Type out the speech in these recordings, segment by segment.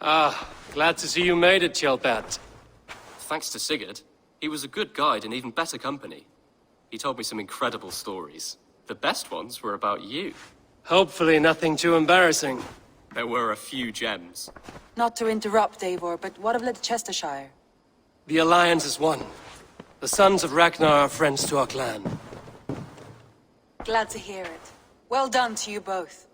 Ah, glad to see you made it, Chelpat. Thanks to Sigurd. He was a good guide and even better company. He told me some incredible stories. The best ones were about you. Hopefully nothing too embarrassing. There were a few gems. Not to interrupt, Eivor, but what of Leicestershire? The Alliance is one. The sons of Ragnar are friends to our clan. Glad to hear it. Well done to you both.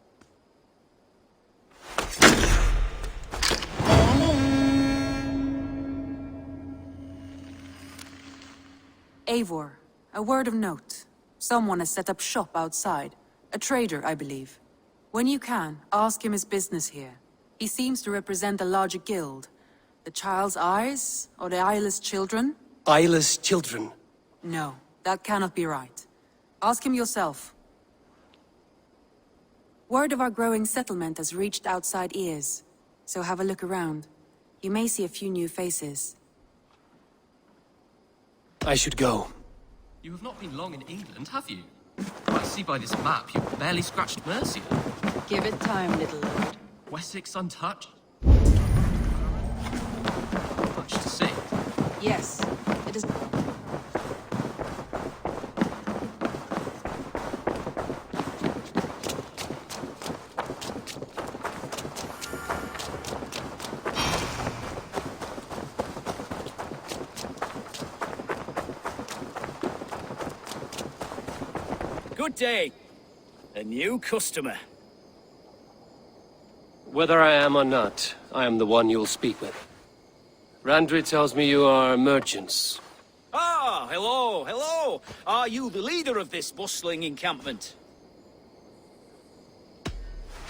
Eivor, a word of note. Someone has set up shop outside. A trader, I believe. When you can, ask him his business here. He seems to represent a larger guild. The Child's Eyes, or the Eyeless Children? Eyeless children. No, that cannot be right. Ask him yourself. Word of our growing settlement has reached outside ears, so have a look around. You may see a few new faces. I should go. You have not been long in England, have you? I see by this map you've barely scratched Mercia. Give it time, little lord. Wessex untouched? Much to see. Yes, it is... Good day. A new customer. Whether I am or not, I am the one you'll speak with. Randri tells me you are merchants. Ah, hello, hello. Are you the leader of this bustling encampment?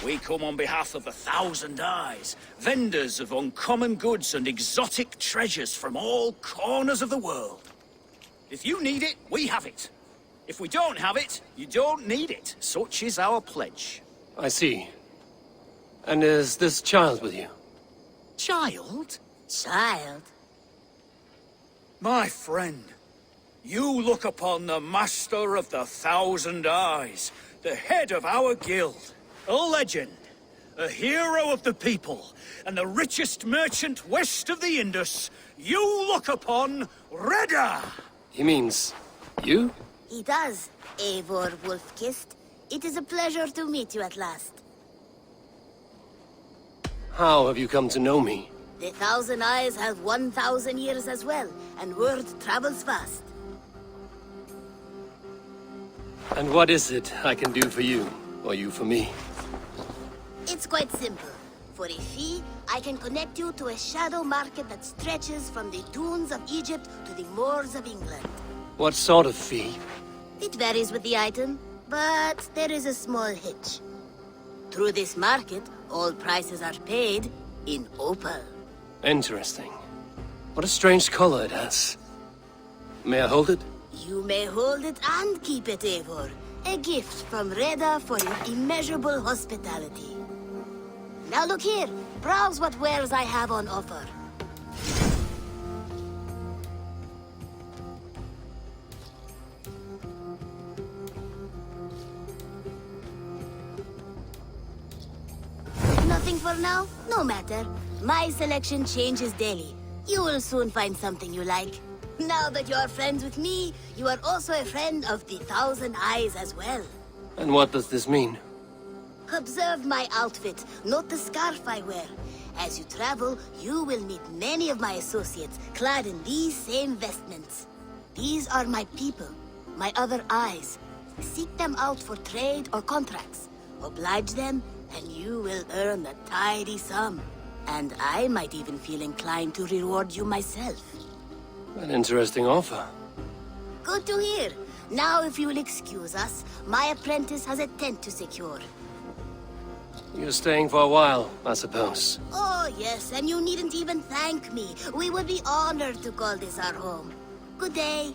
We come on behalf of the Thousand Eyes, vendors of uncommon goods and exotic treasures from all corners of the world. If you need it, we have it. If we don't have it, you don't need it. Such is our pledge. I see. And is this child with you? Child? Child? My friend, you look upon the master of the Thousand Eyes, the head of our guild, a legend, a hero of the people, and the richest merchant west of the Indus. You look upon Reda! He means... you? He does, Eivor Wolf-Kissed. It is a pleasure to meet you at last. How have you come to know me? The Thousand Eyes have 1,000 years as well, and word travels fast. And what is it I can do for you, or you for me? It's quite simple. For a fee, I can connect you to a shadow market that stretches from the dunes of Egypt to the moors of England. What sort of fee? It varies with the item, but there is a small hitch. Through this market, all prices are paid in opal. Interesting. What a strange color it has. May I hold it? You may hold it and keep it, Eivor. A gift from Reda for your immeasurable hospitality. Now look here. Browse what wares I have on offer. Nothing for now? No matter. My selection changes daily. You will soon find something you like. Now that you're friends with me, you are also a friend of the Thousand Eyes as well. And what does this mean? Observe my outfit, note the scarf I wear. As you travel, you will meet many of my associates clad in these same vestments. These are my people, my other eyes. Seek them out for trade or contracts. Oblige them, and you will earn a tidy sum. And I might even feel inclined to reward you myself. An interesting offer. Good to hear. Now, if you will excuse us, my apprentice has a tent to secure. You're staying for a while, I suppose. Oh, yes, and you needn't even thank me. We would be honored to call this our home. Good day.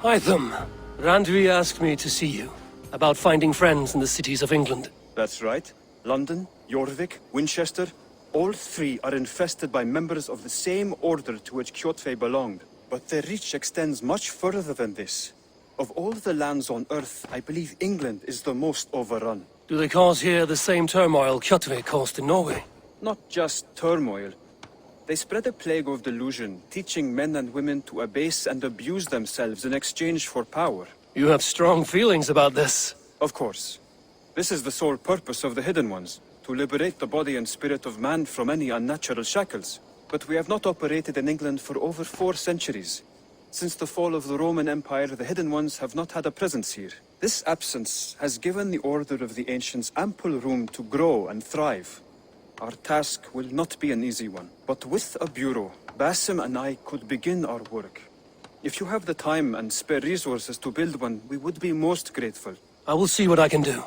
Hytham, Randvi asked me to see you about finding friends in the cities of England. That's right. London, Jorvik, Winchester, all three are infested by members of the same order to which Kjotve belonged. But their reach extends much further than this. Of all the lands on Earth, I believe England is the most overrun. Do they cause here the same turmoil Kjotve caused in Norway? Not just turmoil. They spread a plague of delusion, teaching men and women to abase and abuse themselves in exchange for power. You have strong feelings about this. Of course. This is the sole purpose of the Hidden Ones, to liberate the body and spirit of man from any unnatural shackles. But we have not operated in England for over 4 centuries. Since the fall of the Roman Empire, the Hidden Ones have not had a presence here. This absence has given the Order of the Ancients ample room to grow and thrive. Our task will not be an easy one, but with a bureau, Basim and I could begin our work. If you have the time and spare resources to build one, we would be most grateful. I will see what I can do.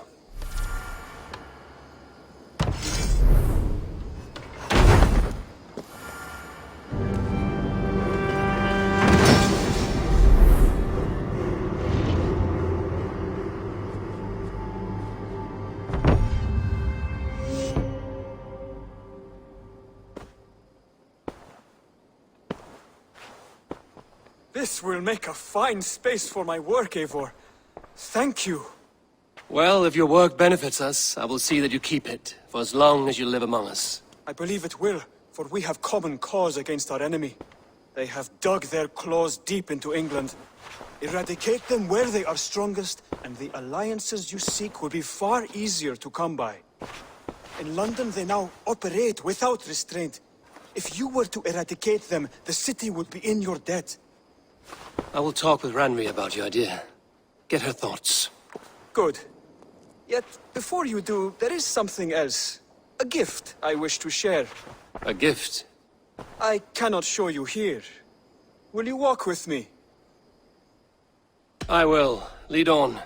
This will make a fine space for my work, Eivor. Thank you. Well, if your work benefits us, I will see that you keep it, for as long as you live among us. I believe it will, for we have common cause against our enemy. They have dug their claws deep into England. Eradicate them where they are strongest, and the alliances you seek will be far easier to come by. In London, they now operate without restraint. If you were to eradicate them, the city would be in your debt. I will talk with Randvi about your idea. Get her thoughts. Good. Yet, before you do, there is something else. A gift I wish to share. A gift? I cannot show you here. Will you walk with me? I will. Lead on.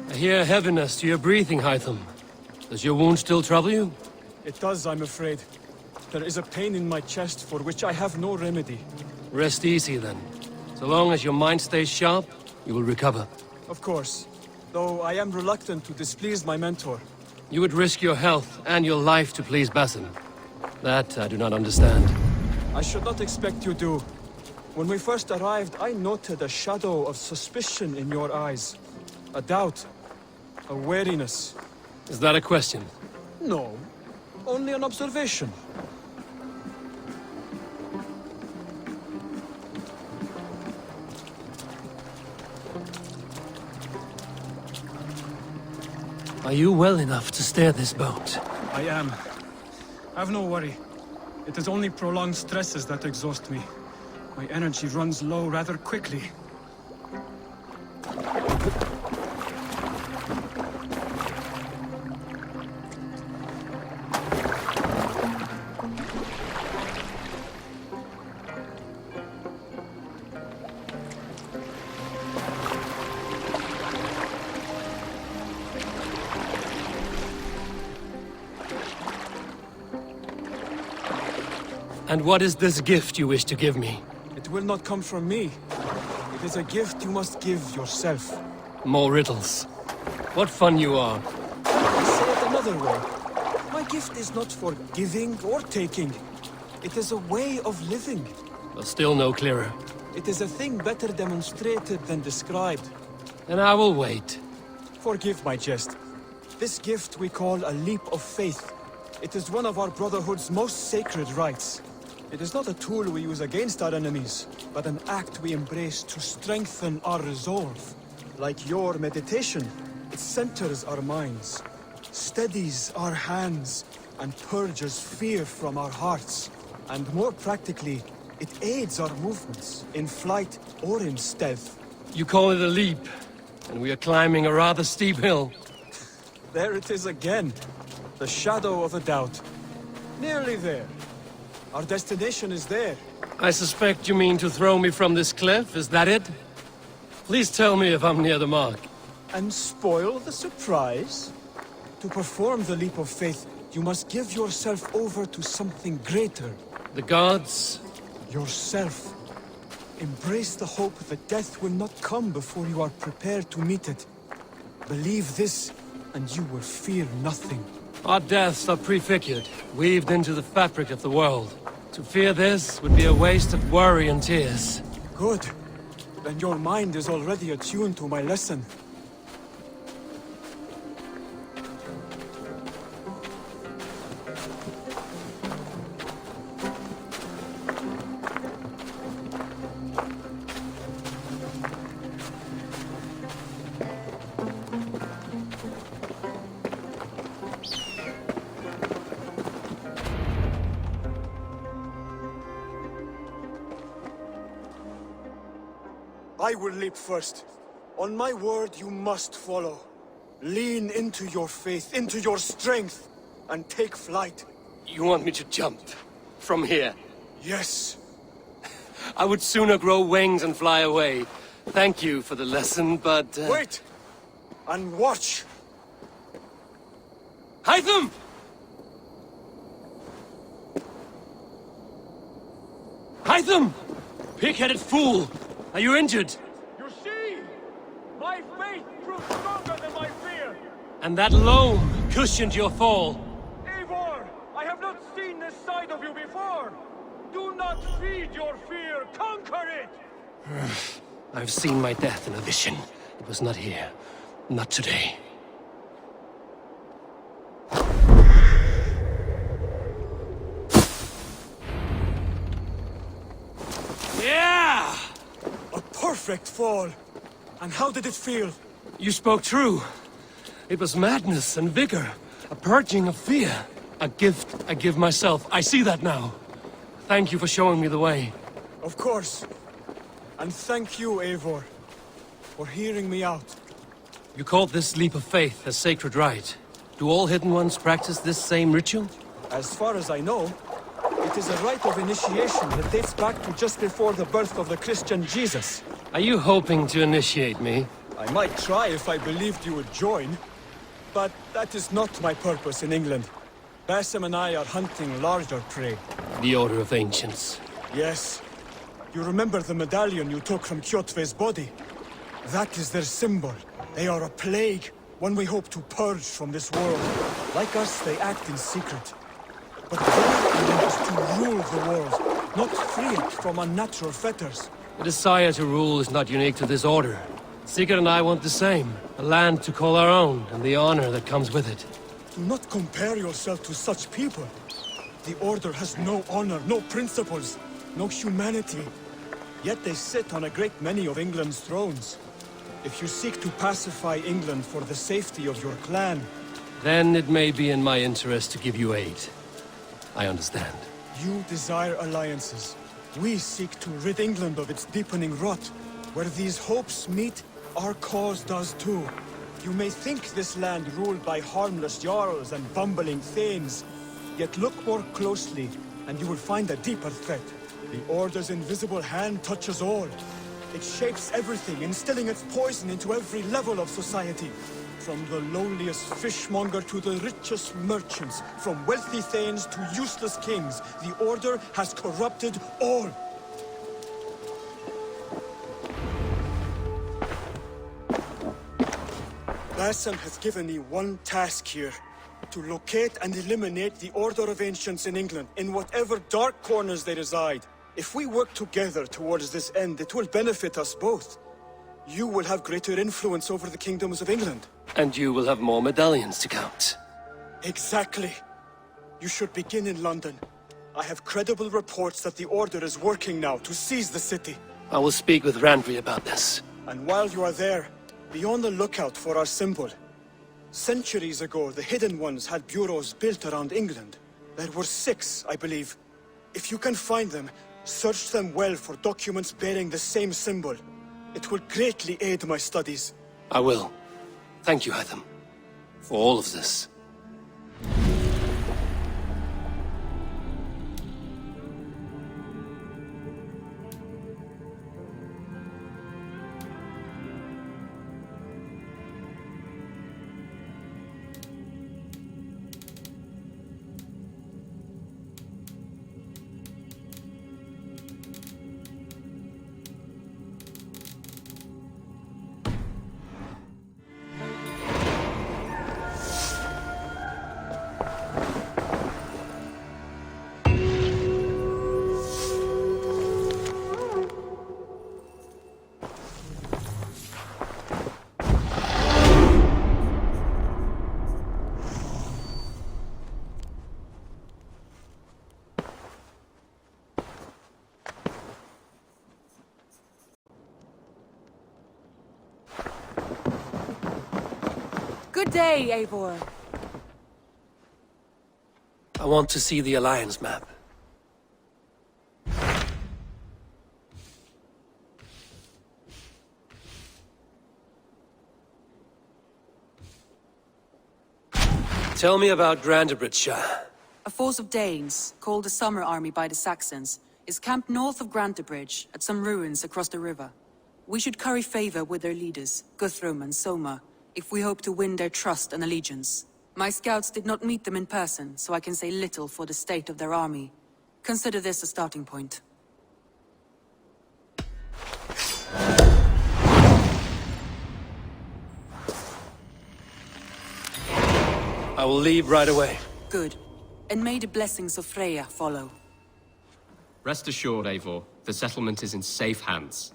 I hear heaviness to your breathing, Hytham. Does your wound still trouble you? It does, I'm afraid. There is a pain in my chest for which I have no remedy. Rest easy, then. So long as your mind stays sharp, you will recover. Of course. Though I am reluctant to displease my mentor. You would risk your health and your life to please Basim. That I do not understand. I should not expect you do. When we first arrived, I noted a shadow of suspicion in your eyes. A doubt. A wariness. Is that a question? No. Only an observation. Are you well enough to steer this boat? I am. Have no worry. It is only prolonged stresses that exhaust me. My energy runs low rather quickly. And what is this gift you wish to give me? It will not come from me. It is a gift you must give yourself. More riddles. What fun you are. Say it another way. My gift is not for giving or taking. It is a way of living. But still no clearer. It is a thing better demonstrated than described. Then I will wait. Forgive my jest. This gift we call a leap of faith. It is one of our Brotherhood's most sacred rites. It is not a tool we use against our enemies, but an act we embrace to strengthen our resolve. Like your meditation, it centers our minds, steadies our hands, and purges fear from our hearts. And more practically, it aids our movements, in flight or in stealth. You call it a leap, and we are climbing a rather steep hill. There it is again. The shadow of a doubt. Nearly there. Our destination is there. I suspect you mean to throw me from this cliff, is that it? Please tell me if I'm near the mark. And spoil the surprise? To perform the leap of faith, you must give yourself over to something greater. The gods? Yourself. Embrace the hope that death will not come before you are prepared to meet it. Believe this, and you will fear nothing. Our deaths are prefigured, weaved into the fabric of the world. To fear this would be a waste of worry and tears. Good. Then your mind is already attuned to my lesson. I will leap first. On my word, you must follow. Lean into your faith, into your strength, and take flight. You want me to jump? From here? Yes. I would sooner grow wings and fly away. Thank you for the lesson, but... Wait! And watch! Hytham! Hytham! Pig-headed fool! Are you injured? You see? My faith proved stronger than my fear! And that loam cushioned your fall. Eivor! I have not seen this side of you before! Do not feed your fear, conquer it! I've seen my death in a vision. It was not here. Not today. Yeah! A perfect fall! And how did it feel? You spoke true. It was madness and vigor. A purging of fear. A gift I give myself. I see that now. Thank you for showing me the way. Of course. And thank you, Eivor, for hearing me out. You called this leap of faith a sacred rite. Do all Hidden Ones practice this same ritual? As far as I know, it is a rite of initiation that dates back to just before the birth of the Christian Jesus. Are you hoping to initiate me? I might try if I believed you would join, but that is not my purpose in England. Basim and I are hunting larger prey. The Order of Ancients. Yes. You remember the medallion you took from Kjotve's body? That is their symbol. They are a plague, one we hope to purge from this world. Like us, they act in secret. But their aim is to rule the world, not free it from unnatural fetters. The desire to rule is not unique to this order. Sigurd and I want the same. A land to call our own, and the honor that comes with it. Do not compare yourself to such people. The Order has no honor, no principles, no humanity. Yet they sit on a great many of England's thrones. If you seek to pacify England for the safety of your clan... Then it may be in my interest to give you aid. I understand. You desire alliances. We seek to rid England of its deepening rot. Where these hopes meet, our cause does too. You may think this land ruled by harmless jarls and bumbling thanes. Yet look more closely, and you will find a deeper threat. The Order's invisible hand touches all. It shapes everything, instilling its poison into every level of society. From the lowliest fishmonger to the richest merchants, from wealthy thanes to useless kings, the Order has corrupted all. Basim has given me one task here. To locate and eliminate the Order of Ancients in England, in whatever dark corners they reside. If we work together towards this end, it will benefit us both. You will have greater influence over the kingdoms of England. And you will have more medallions to count. Exactly. You should begin in London. I have credible reports that the Order is working now to seize the city. I will speak with Randvi about this. And while you are there, be on the lookout for our symbol. Centuries ago, the Hidden Ones had bureaus built around England. There were 6, I believe. If you can find them, search them well for documents bearing the same symbol. It will greatly aid my studies. I will. Thank you, Hytham, for all of this. Good day, Eivor. I want to see the Alliance map. Tell me about Grantebridgeshire. A force of Danes, called the Summer Army by the Saxons, is camped north of Grantebridge, at some ruins across the river. We should curry favor with their leaders, Guthrum and Soma, if we hope to win their trust and allegiance. My scouts did not meet them in person, so I can say little for the state of their army. Consider this a starting point. I will leave right away. Good. And may the blessings of Freya follow. Rest assured, Eivor, the settlement is in safe hands.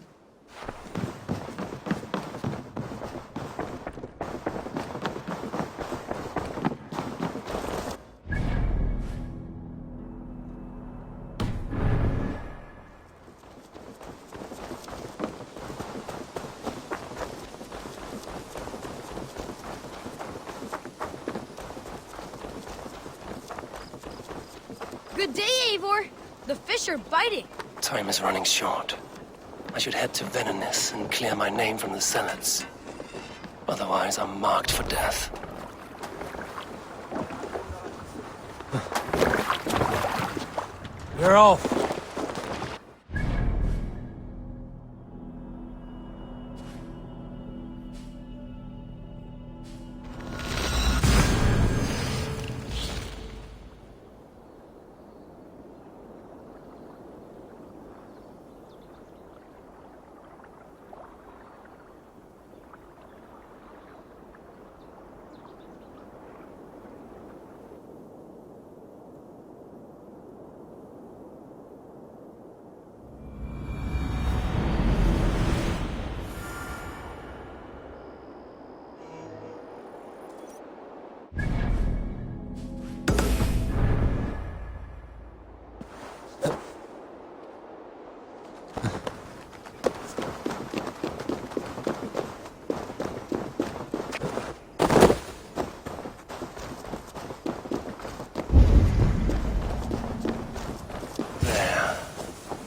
Good day, Eivor. The fish are biting. Time is running short. I should head to Venenis and clear my name from the Zealots. Otherwise, I'm marked for death. We're off.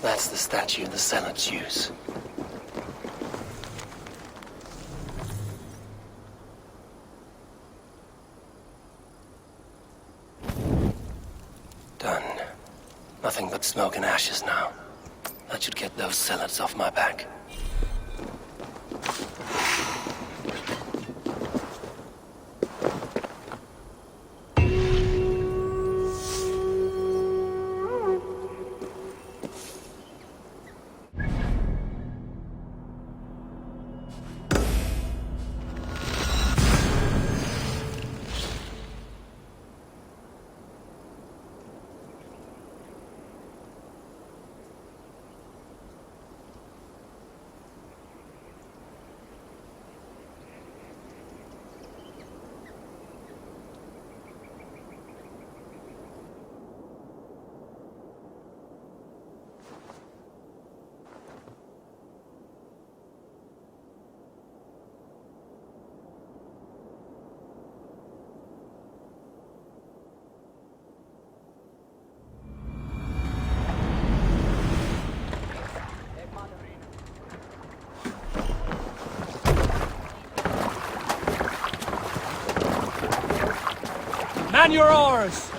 That's the statue the Zealots use. Done. Nothing but smoke and ashes now. That should get those Zealots off my back. Man your oars!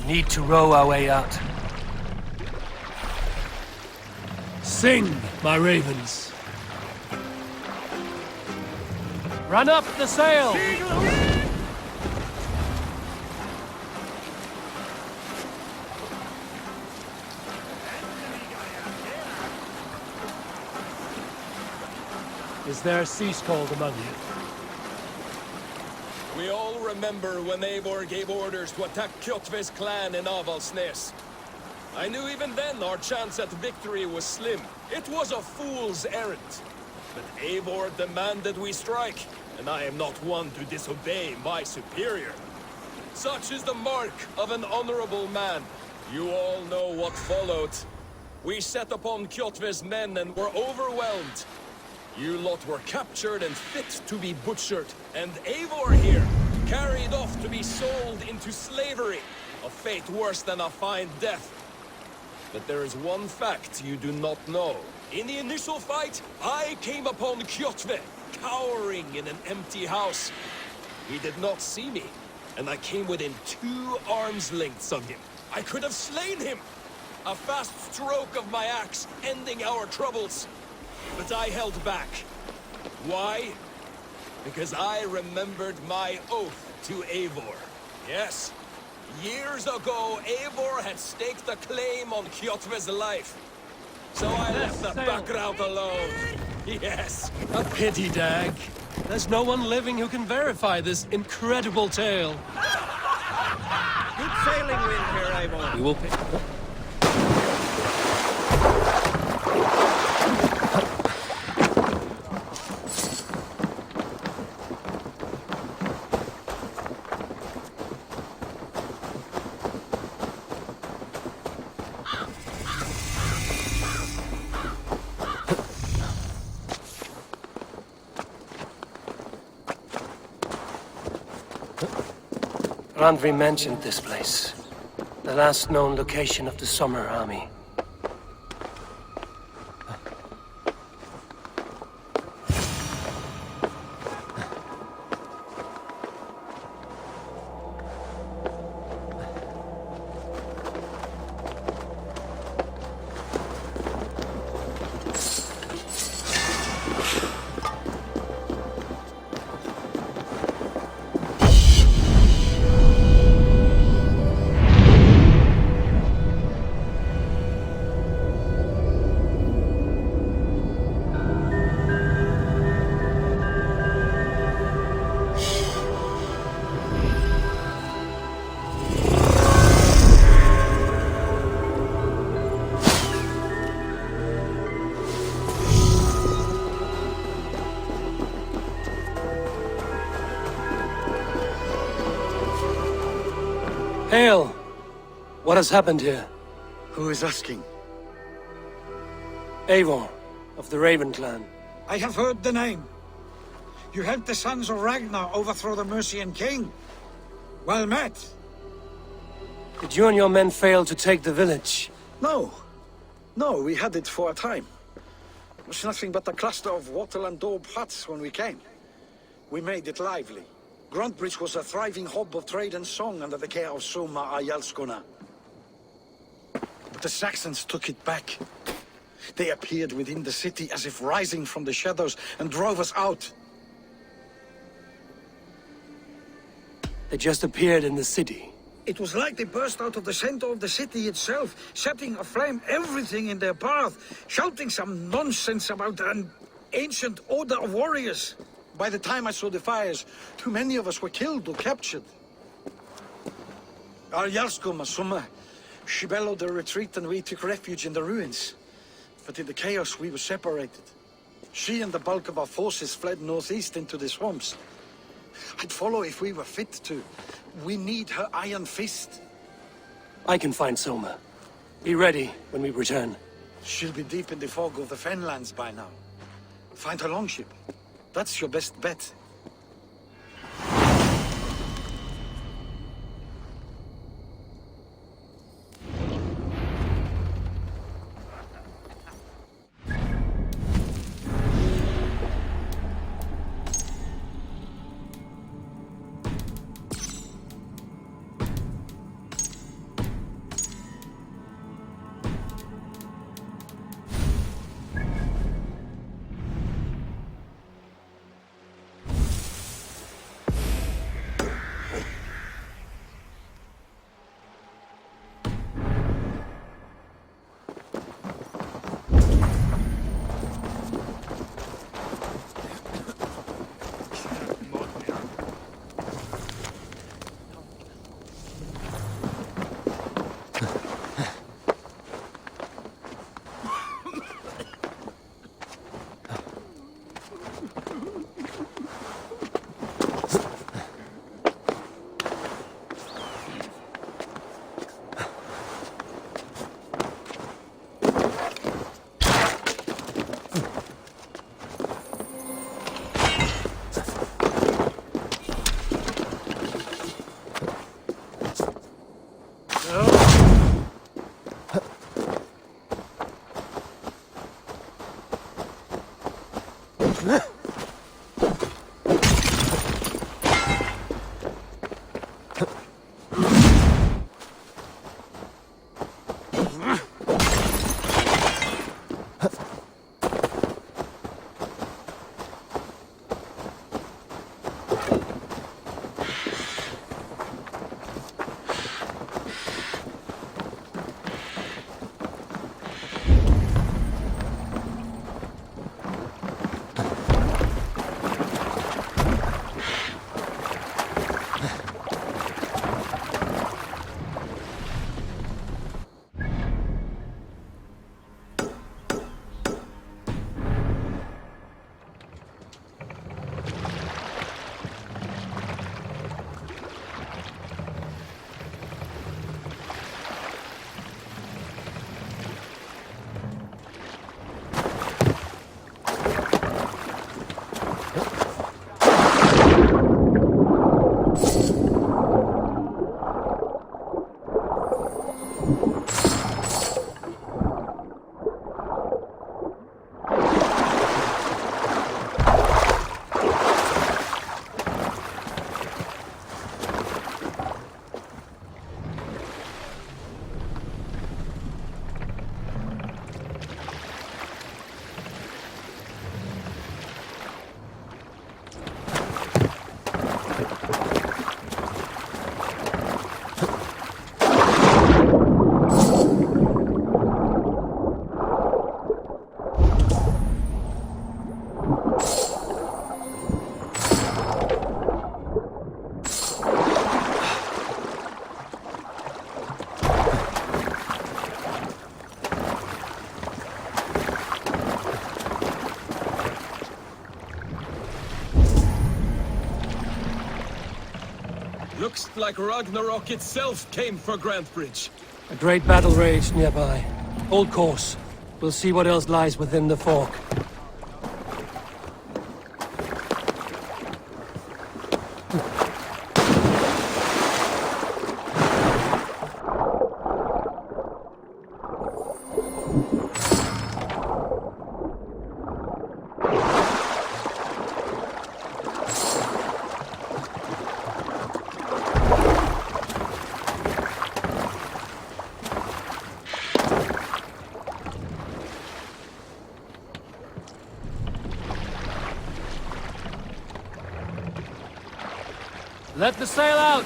Need to row our way out. Sing, my ravens. Run up the sail! Is there a sea scold among you? We all remember when Eivor gave orders to attack Kjotve's clan in Avaldsnes. I knew even then our chance at victory was slim. It was a fool's errand. But Eivor demanded we strike, and I am not one to disobey my superior. Such is the mark of an honorable man. You all know what followed. We set upon Kjotve's men and were overwhelmed. You lot were captured and fit to be butchered, and Eivor here, carried off to be sold into slavery, a fate worse than a fine death. But there is one fact you do not know. In the initial fight, I came upon Kjotve, cowering in an empty house. He did not see me, and I came within 2 arms lengths of him. I could have slain him! A fast stroke of my axe, ending our troubles. But I held back. Why? Because I remembered my oath to Eivor. Yes, years ago, Eivor had staked a claim on Kjotve's life. So I left the background alone. Yes. A pity, Dag. There's no one living who can verify this incredible tale. Good sailing wind here, Eivor. We will pay. Randvi mentioned this place. The last known location of the Summer Army. Hail! What has happened here? Who is asking? Eivor, of the Raven clan. I have heard the name. You helped the sons of Ragnar overthrow the Mercian king. Well met. Did you and your men fail to take the village? No. No, we had it for a time. It was nothing but a cluster of wattle and daub huts when we came. We made it lively. Gruntbridge was a thriving hub of trade and song under the care of Soma Ayalskona. But the Saxons took it back. They appeared within the city as if rising from the shadows and drove us out. They just appeared in the city. It was like they burst out of the center of the city itself, setting aflame everything in their path, shouting some nonsense about an ancient order of warriors. By the time I saw the fires, too many of us were killed or captured. Our Jarlskum, Summa, she bellowed a retreat and we took refuge in the ruins. But in the chaos we were separated. She and the bulk of our forces fled northeast into the swamps. I'd follow if we were fit to. We need her iron fist. I can find Soma. Be ready when we return. She'll be deep in the fog of the Fenlands by now. Find her longship. That's your best bet. Looks like Ragnarok itself came for Grantebridge. A great battle raged nearby. Hold course. We'll see what else lies within the fork. Let the sail out!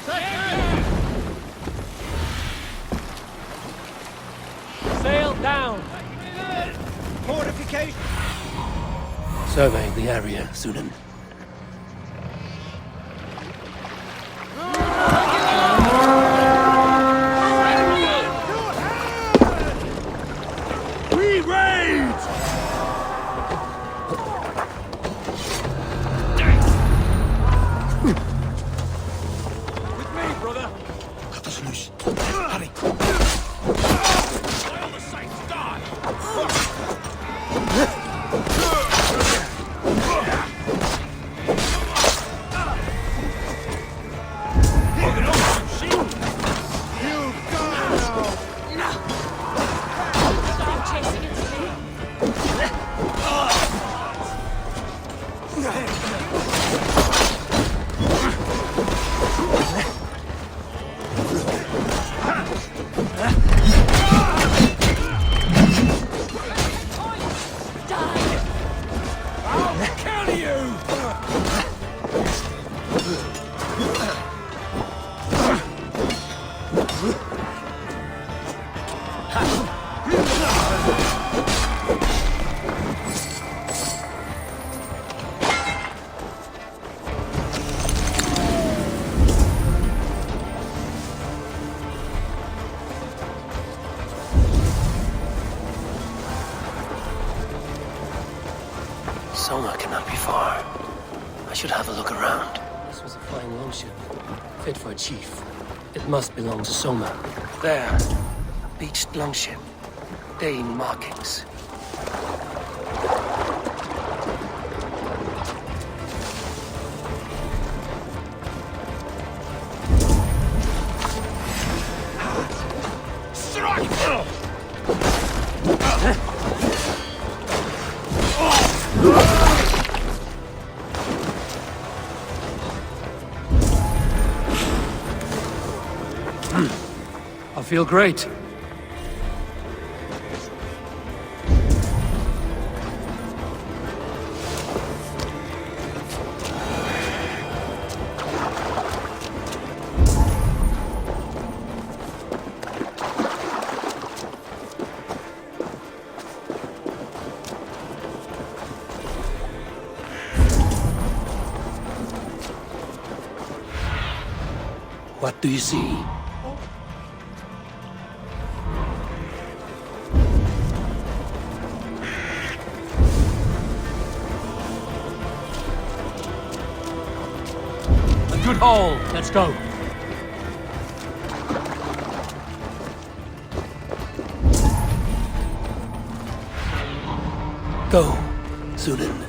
Sail down! Fortification! Survey the area, Sunan. We rage! Cut us loose. Hurry. All the saints die! Soma cannot be far. I should have a look around. This was a fine longship, fit for a chief. It must belong to Soma. There, a beached longship. Dane markings. feel great. What do you see? A good haul. Let's go. Go, Sunan.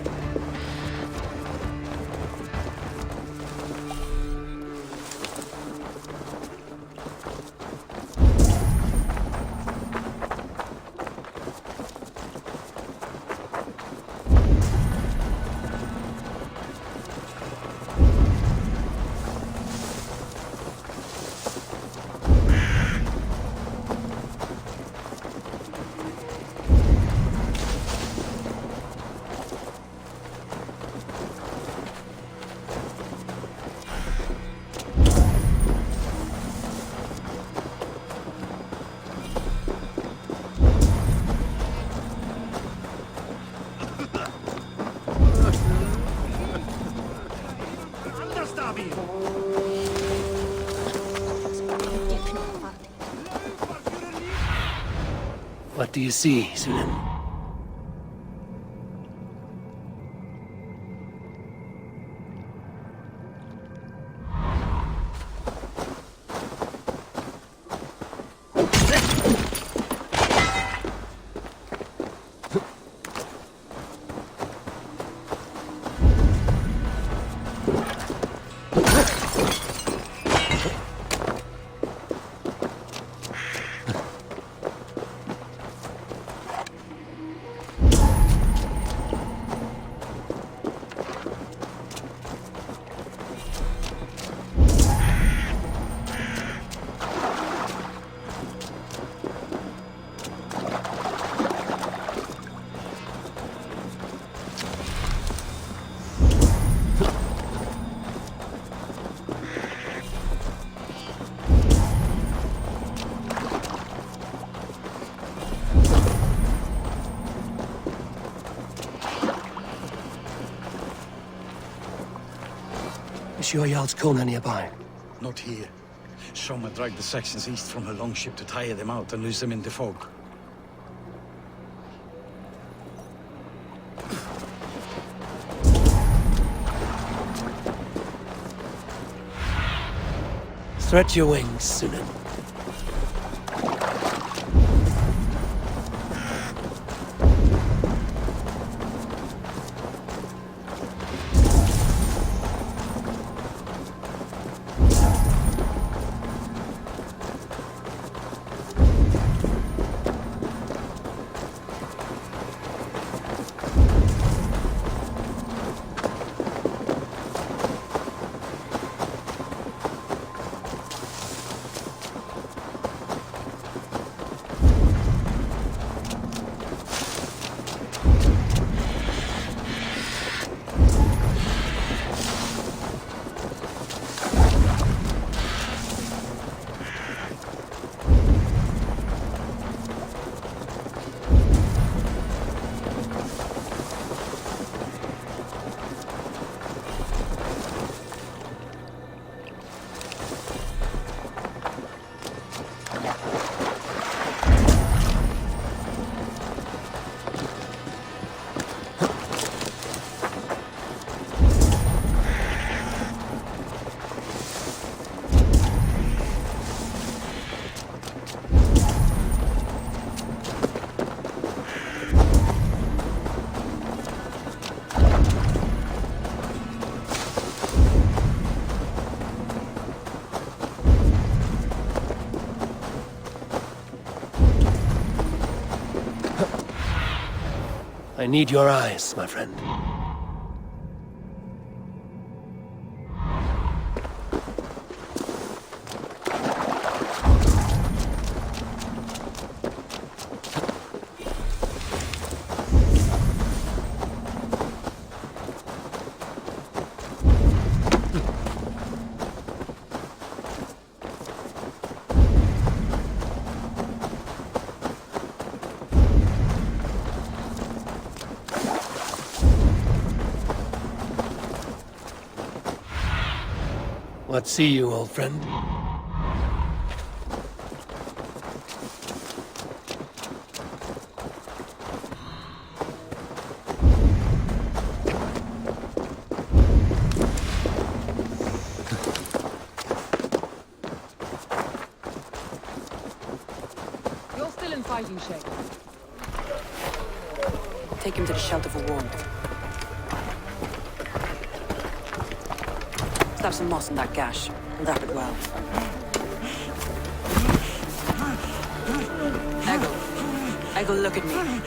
What do you see, Sunan? Is your Jarl's Kona nearby? Not here. Soma dragged the Saxons east from her longship to tire them out and lose them in the fog. Stretch your wings, Sunan. I need your eyes, my friend. What see you, old friend? You're still in fighting shape. Take him to the shelter for warmth. Slap some moss in that gash, and wrap it well. Eggle, look at me.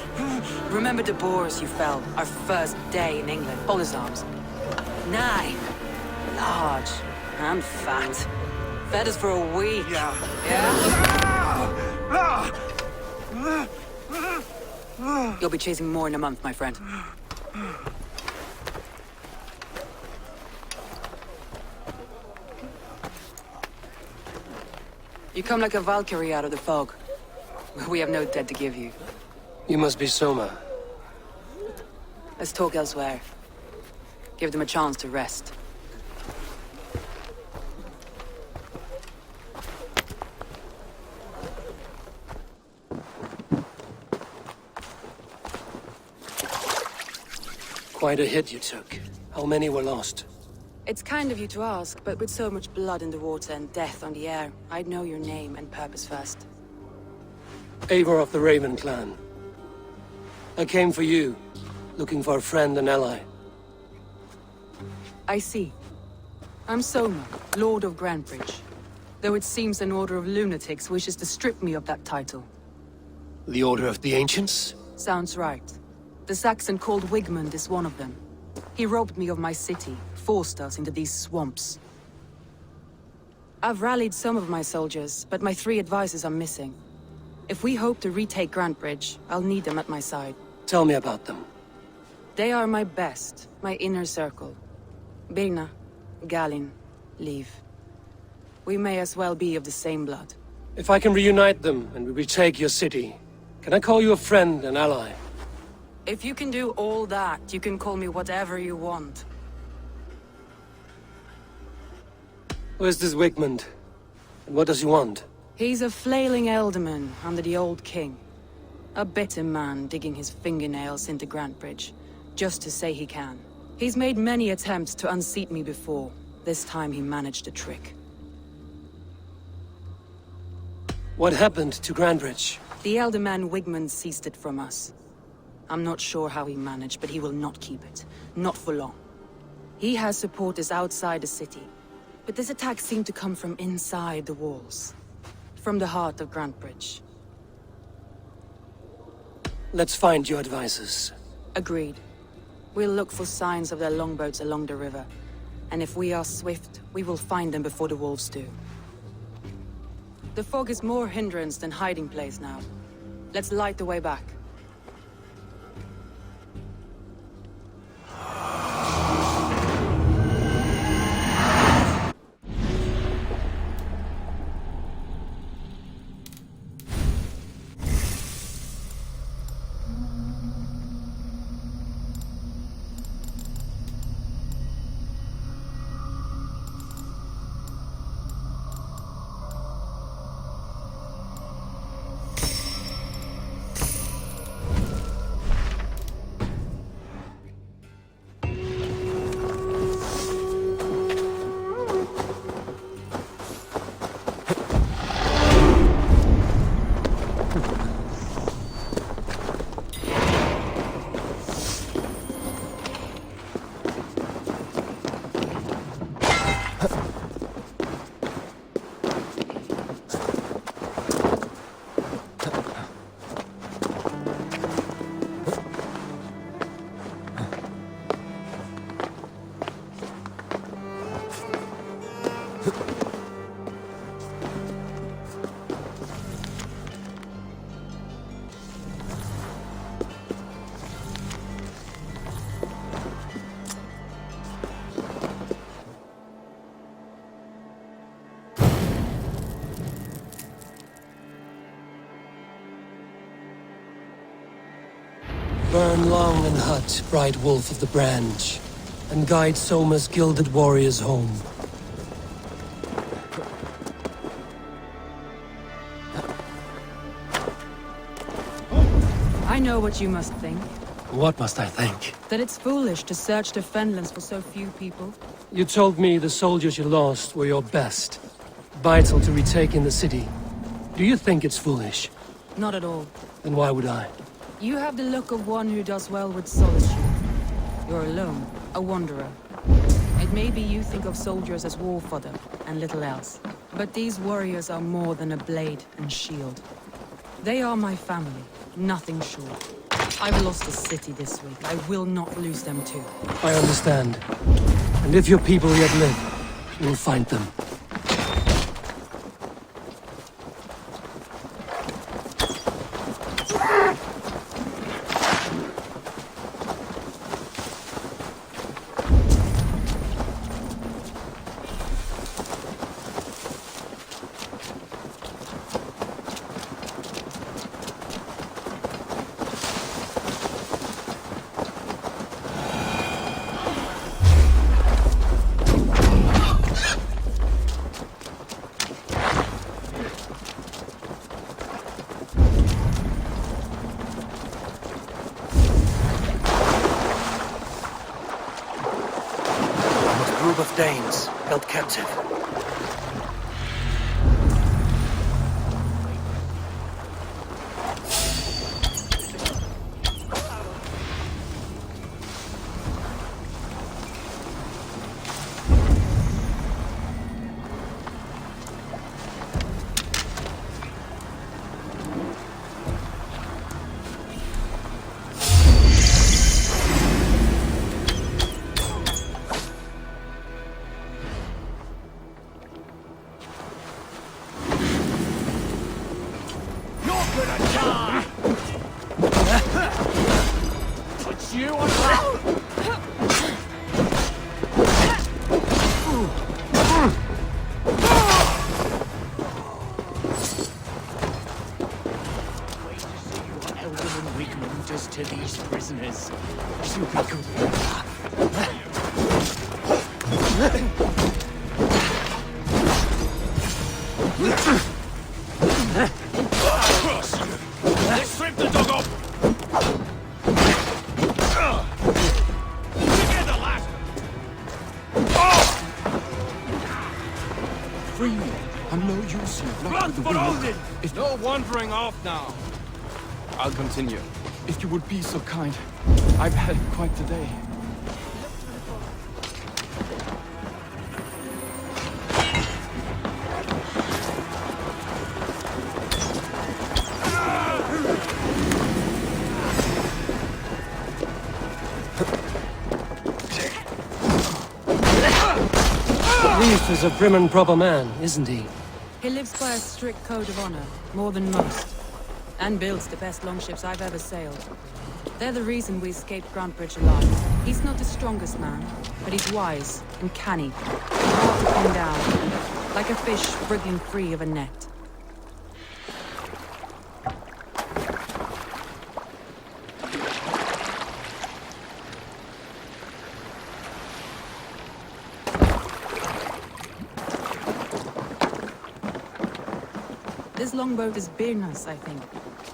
Remember the boars you fell, our first day in England? Hold his arms. 9. Large. And fat. Fed us for a week. Yeah? You'll be chasing more in a month, my friend. You come like a Valkyrie out of the fog. We have no dead to give you. You must be Soma. Let's talk elsewhere. Give them a chance to rest. Quite a hit you took. How many were lost? It's kind of you to ask, but with so much blood in the water and death on the air, I'd know your name and purpose first. Eivor of the Raven clan. I came for you, looking for a friend and ally. I see. I'm Soma, Lord of Grantebridge. Though it seems an order of lunatics wishes to strip me of that title. The Order of the Ancients? Sounds right. The Saxon called Wigmund is one of them. He robbed me of my city, forced us into these swamps. I've rallied some of my soldiers, but my 3 advisors are missing. If we hope to retake Grantebridge, I'll need them at my side. Tell me about them. They are my best, my inner circle. Birna, Galinn, Leave. We may as well be of the same blood. If I can reunite them and we retake your city, can I call you a friend and ally? If you can do all that, you can call me whatever you want. Where's this Wigmund? And what does he want? He's a flailing elderman under the old king. A bitter man digging his fingernails into Grantebridge, just to say he can. He's made many attempts to unseat me before. This time he managed a trick. What happened to Grantebridge? The elderman Wigmund seized it from us. I'm not sure how he managed, but he will not keep it. Not for long. He has supporters outside the city, but this attack seemed to come from inside the walls. From the heart of Grantebridge. Let's find your advisors. Agreed. We'll look for signs of their longboats along the river. And if we are swift, we will find them before the wolves do. The fog is more hindrance than hiding place now. Let's light the way back. Burn long and hut, bright wolf of the branch, and guide Soma's gilded warriors home. know what you must think. What must I think? That it's foolish to search the Fenlands for so few people. You told me the soldiers you lost were your best. Vital to retaking the city. Do you think it's foolish? Not at all. Then why would I? You have the look of one who does well with solitude. You're alone, a wanderer. It may be you think of soldiers as war fodder, and little else. But these warriors are more than a blade and shield. They are my family, nothing short. I've lost a city this week. I will not lose them too. I understand. And if your people yet live, you'll find them. Group of Danes held captive. To these prisoners. You be good. Let's strip the dog off! Together, lad! Free me. I'm no use here. Run for Odin! If no wandering off now. I'll continue. If you would be so kind. I've had quite the day. Leif is a prim and proper man, isn't he? He lives by a strict code of honor, more than most. And builds the best longships I've ever sailed. They're the reason we escaped Grantebridge alive. He's not the strongest man, but he's wise and canny. Hard to pin down, like a fish wriggling free of a net. This longboat is Birnas, I think.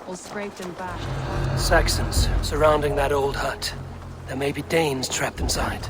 All scraped and bashed. Saxons surrounding that old hut. There may be Danes trapped inside.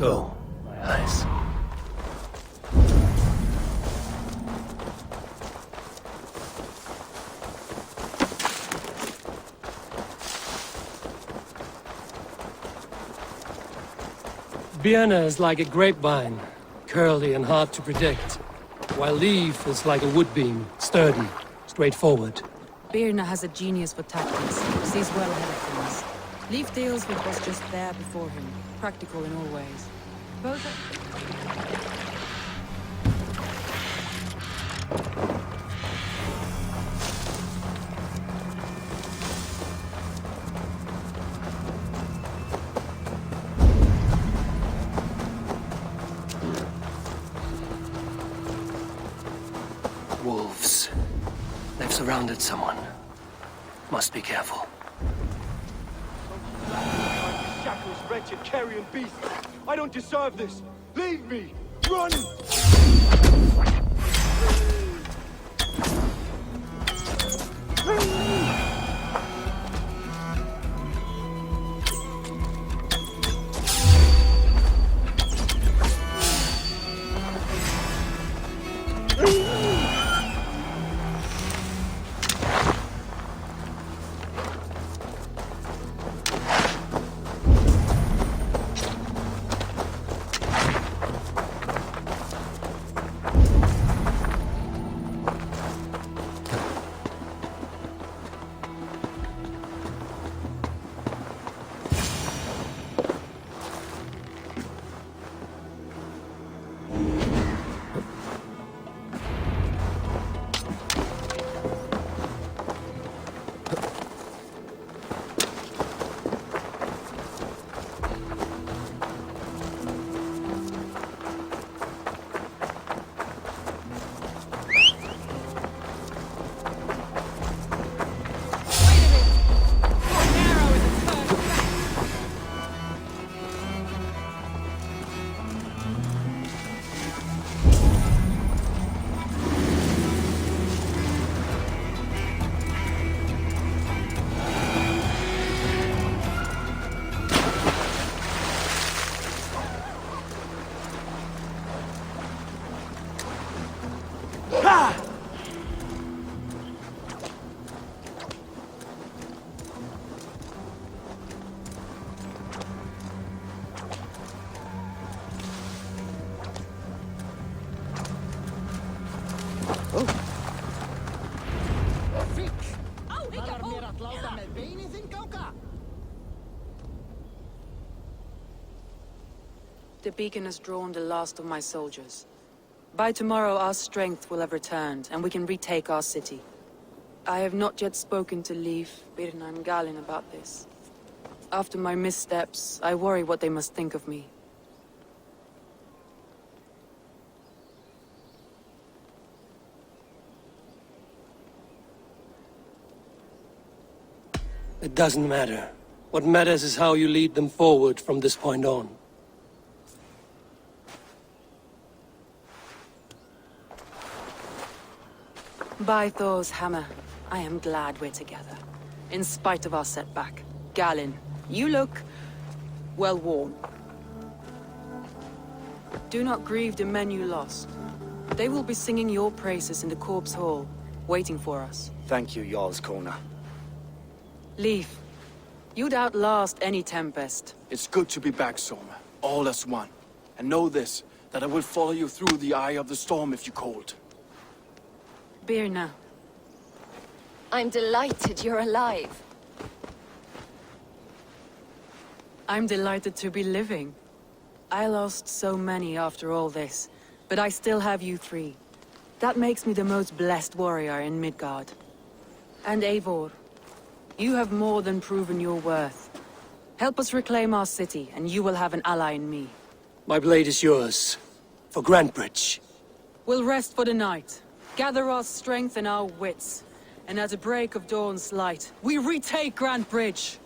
Go, my eyes. Birna is like a grapevine, curly and hard to predict, while Leaf is like a wood beam, sturdy, straightforward. Birna has a genius for tactics, sees well ahead of things. Leaf deals with what's just there before him, practical in all ways. Both are... Wolves. They've surrounded someone. Must be careful. Shackles, wretched carrion beast! I don't deserve this! Leave me! Run! The beacon has drawn the last of my soldiers. By tomorrow our strength will have returned, and we can retake our city. I have not yet spoken to Leif, Birna and Galinn about this. After my missteps, I worry what they must think of me. It doesn't matter. What matters is how you lead them forward from this point on. By Thor's hammer, I am glad we're together. In spite of our setback. Galinn, you look... well worn. Do not grieve the men you lost. They will be singing your praises in the Corpse Hall, waiting for us. Thank you, Jarl's Kona. Leif, you'd outlast any tempest. It's good to be back, Soma. All as one. And know this, that I will follow you through the eye of the storm if you called. Birna. I'm delighted you're alive. I'm delighted to be living. I lost so many after all this, but I still have you three. That makes me the most blessed warrior in Midgard. And Eivor, you have more than proven your worth. Help us reclaim our city, and you will have an ally in me. My blade is yours. For Grantebridge. We'll rest for the night. Gather our strength and our wits. And at the break of dawn's light, we retake Grantebridge!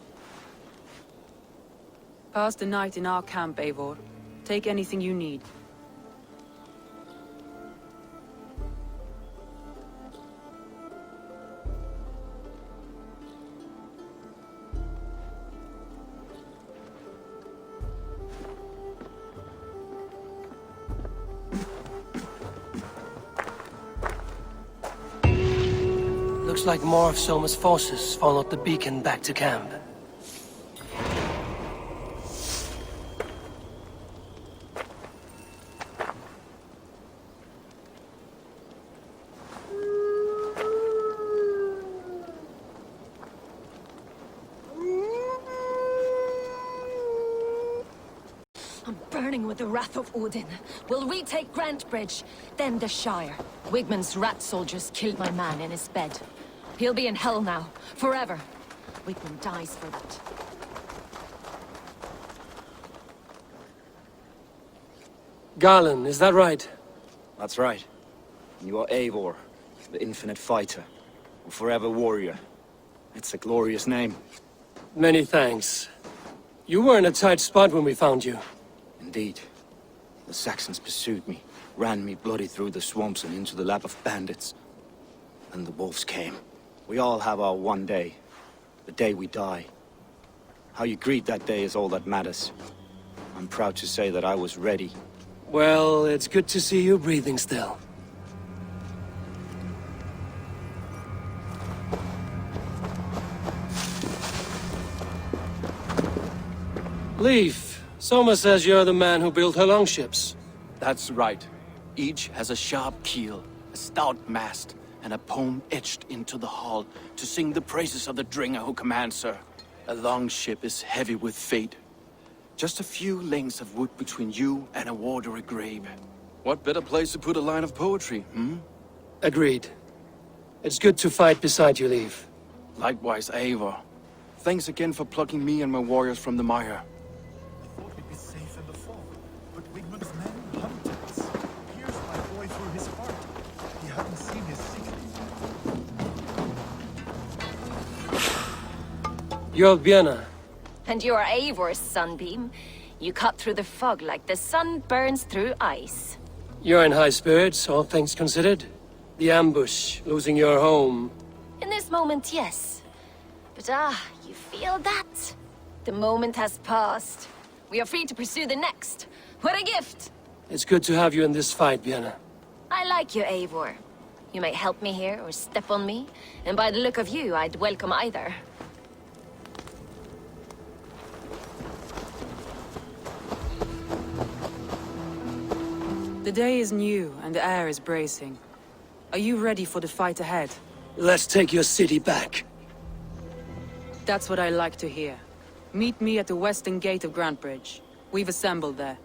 Pass the night in our camp, Eivor. Take anything you need. Looks like more of Soma's forces followed the beacon back to camp. I'm burning with the wrath of Odin. We'll retake Grantebridge, then the Shire. Wigmund's rat soldiers killed my man in his bed. He'll be in hell now, forever. Wigmund dies for that. Garland, is that right? That's right. You are Eivor, the infinite fighter, a forever warrior. It's a glorious name. Many thanks. You were in a tight spot when we found you. Indeed. The Saxons pursued me, ran me bloody through the swamps and into the lap of bandits. And the wolves came. We all have our one day. The day we die. How you greet that day is all that matters. I'm proud to say that I was ready. Well, it's good to see you breathing still. Leif, Soma says you're the man who built her longships. That's right. Each has a sharp keel, a stout mast, and a poem etched into the hull to sing the praises of the Dringer who commands her. A longship is heavy with fate. Just a few lengths of wood between you and a watery grave. What better place to put a line of poetry, hmm? Agreed. It's good to fight beside you, Leif. Likewise, Eivor. Thanks again for plucking me and my warriors from the mire. I thought we'd be safe in the fog, but Wigmund's men hunted us. Pierced my boy through his heart. He hadn't seen his secret. You're Björna. And you're Eivor's sunbeam. You cut through the fog like the sun burns through ice. You're in high spirits, all things considered. The ambush, losing your home. In this moment, yes. But you feel that? The moment has passed. We are free to pursue the next. What a gift! It's good to have you in this fight, Björna. I like you, Eivor. You may help me here or step on me, and by the look of you, I'd welcome either. The day is new, and the air is bracing. Are you ready for the fight ahead? Let's take your city back. That's what I like to hear. Meet me at the western gate of Grantebridge. We've assembled there.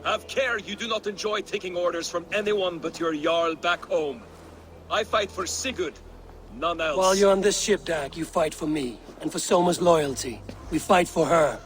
Have care you do not enjoy taking orders from anyone but your Jarl back home. I fight for Sigurd, none else. While you're on this ship, Dag, you fight for me, and for Soma's loyalty. We fight for her.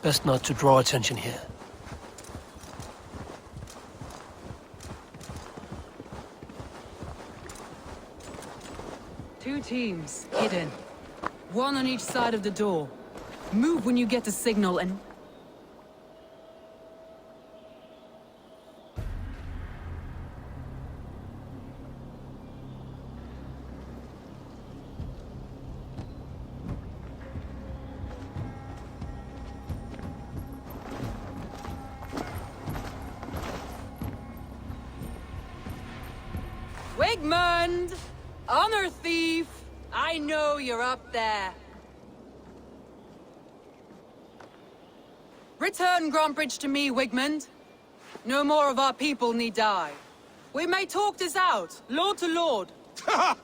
Best not to draw attention here. Two teams, hidden. One on each side of the door. Move when you get the signal and... Wigmund! Honor thief! I know you're up there. Return Grantbridge to me, Wigmund. No more of our people need die. We may talk this out, lord to lord.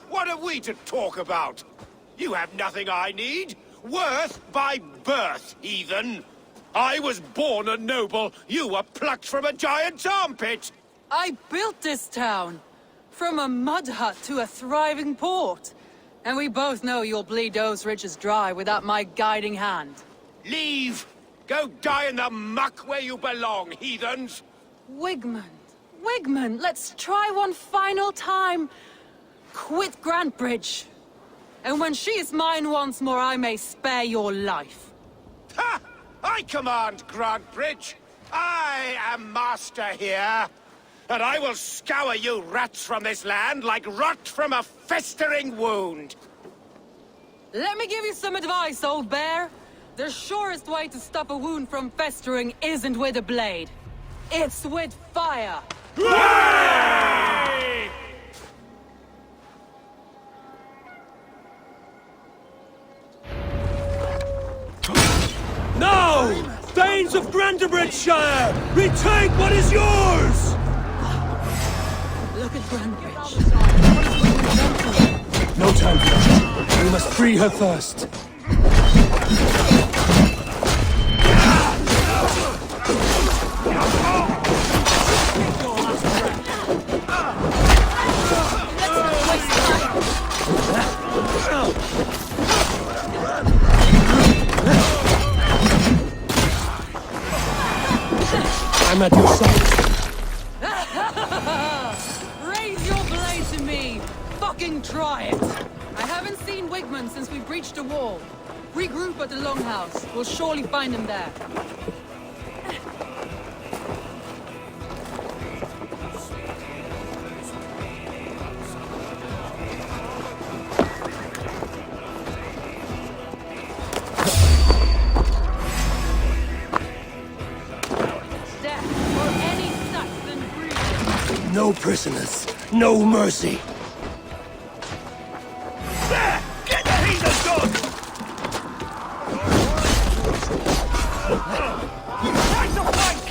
What are we to talk about? You have nothing I need. Worth by birth, heathen. I was born a noble. You were plucked from a giant's armpit. I built this town. From a mud hut to a thriving port. And we both know you'll bleed those riches dry without my guiding hand. Leave! Go die in the muck where you belong, heathens! Wigmund, Wigmund, let's try one final time. Quit Grantbridge. And when she is mine once more, I may spare your life. Ha! I command Grantbridge. I am master here. And I will scour you rats from this land like rot from a festering wound. Let me give you some advice, old bear. The surest way to stop a wound from festering isn't with a blade. It's with fire. Hooray! Now! Thanes of Grantebridgeshire! Retake what is yours! Look at Grantbridge. No time for that. We must free her first. I'm at your side. Raise your blade to me! Fucking try it! I haven't seen Wigmund since we breached the wall. Regroup at the Longhouse. We'll surely find him there. No prisoners, no mercy. There! Get the heathens gone! Try to flank!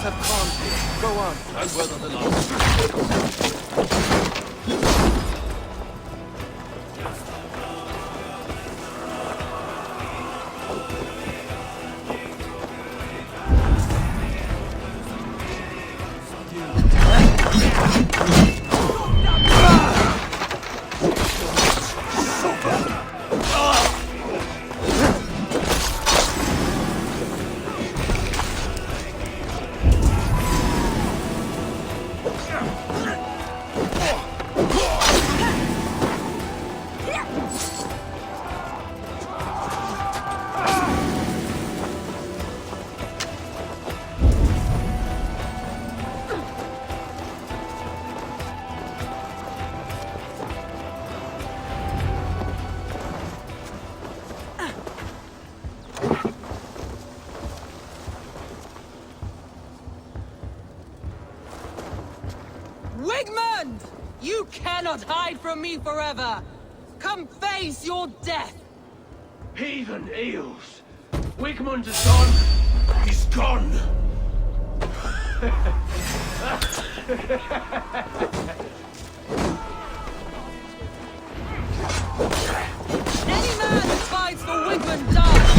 Have calmed. Go on. And whether the last. Wigmund! You cannot hide from me forever! Come face your death! Heathen eels! Wigmund is gone! He's gone! Any man who fights for Wigmund dies!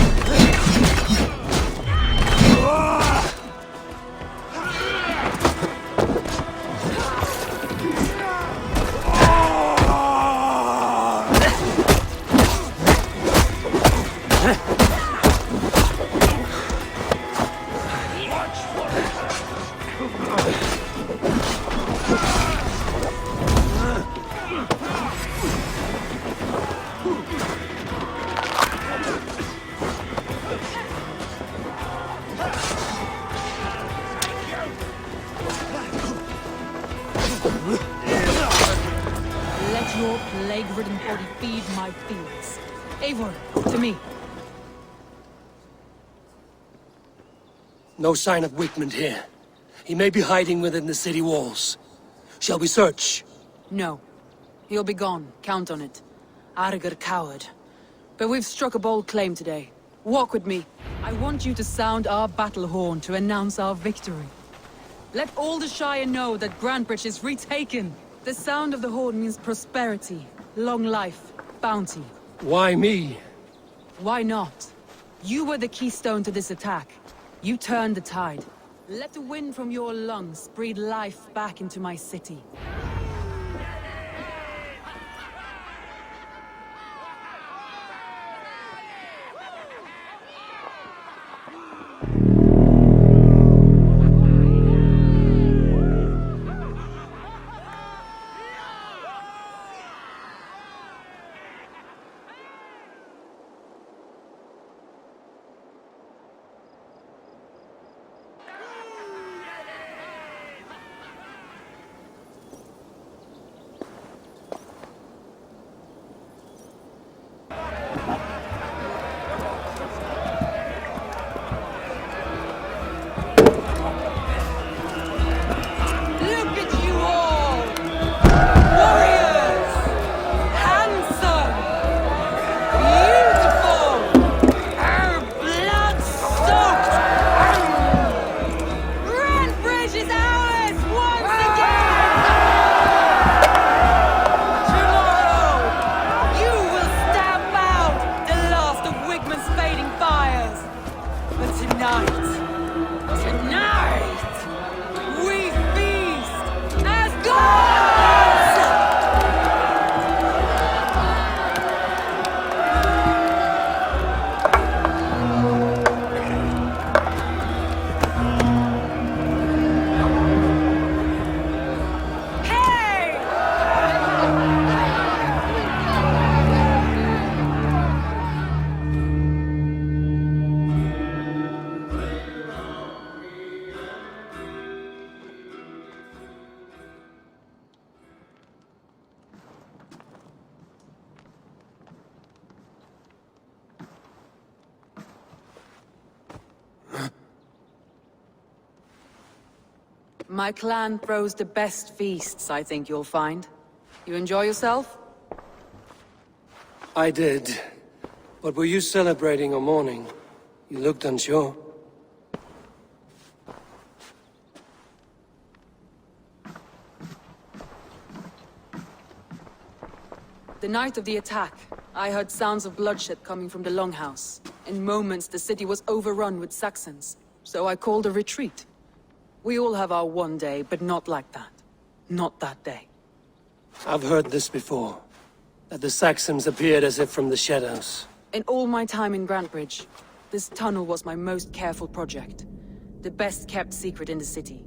Let your plague-ridden body feed my fields. Eivor, to me. No sign of Wigmund here. He may be hiding within the city walls. Shall we search? No. He'll be gone, count on it. Arger coward. But we've struck a bold claim today. Walk with me. I want you to sound our battle horn to announce our victory. Let all the Shire know that Grantebridge is retaken. The sound of the horn means prosperity, long life, bounty. Why me? Why not? You were the keystone to this attack. You turned the tide. Let the wind from your lungs breathe life back into my city. My clan throws the best feasts, I think you'll find. You enjoy yourself? I did. But were you celebrating or mourning? You looked unsure. The night of the attack, I heard sounds of bloodshed coming from the Longhouse. In moments, the city was overrun with Saxons, so I called a retreat. We all have our one day, but not like that. Not that day. I've heard this before. That the Saxons appeared as if from the shadows. In all my time in Grantebridge, this tunnel was my most careful project. The best kept secret in the city.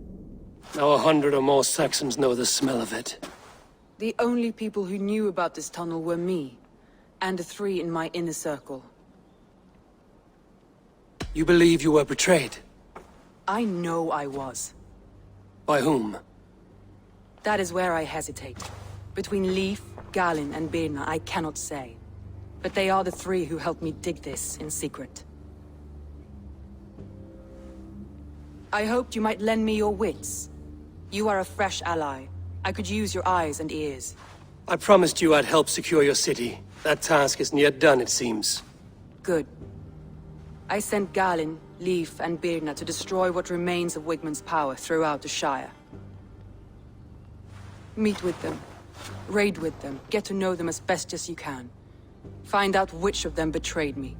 Now 100 or more Saxons know the smell of it. The only people who knew about this tunnel were me, and the 3 in my inner circle. You believe you were betrayed? I know I was. By whom? That is where I hesitate. Between Leif, Galinn, and Birna, I cannot say. But they are the 3 who helped me dig this in secret. I hoped you might lend me your wits. You are a fresh ally. I could use your eyes and ears. I promised you I'd help secure your city. That task isn't yet done, it seems. Good. I sent Galinn, Leif, and Birna to destroy what remains of Wigmund's power throughout the Shire. Meet with them. Raid with them. Get to know them as best as you can. Find out which of them betrayed me.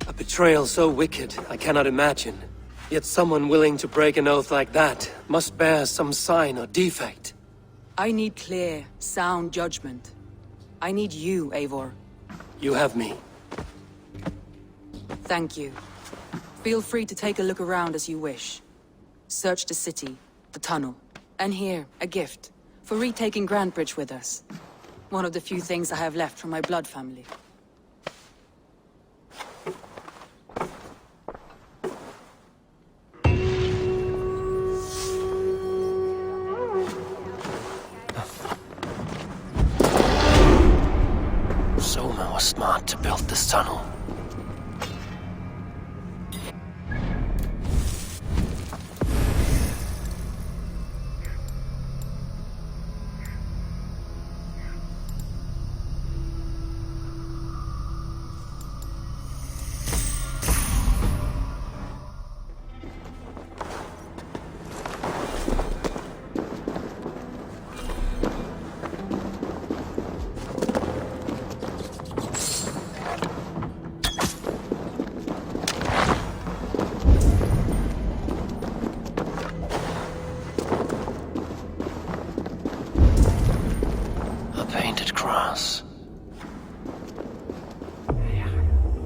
A betrayal so wicked, I cannot imagine. Yet someone willing to break an oath like that must bear some sign or defect. I need clear, sound judgment. I need you, Eivor. You have me. Thank you. Feel free to take a look around as you wish. Search the city, the tunnel, and here, a gift, for retaking Grantebridge with us. One of the few things I have left from my blood family. Soma was smart to build this tunnel.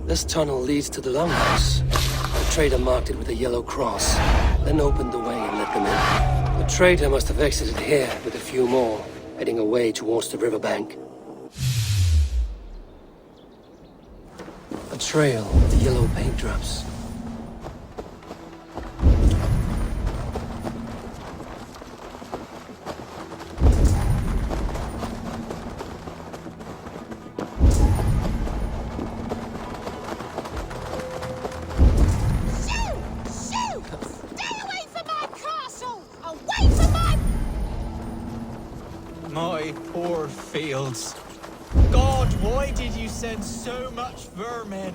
This tunnel leads to the longhouse. The trader marked it with a yellow cross, then opened the way and let them in. The trader must have exited here with a few more, heading away towards the riverbank. A trail of the yellow paint drops. My poor fields. God, why did you send so much vermin?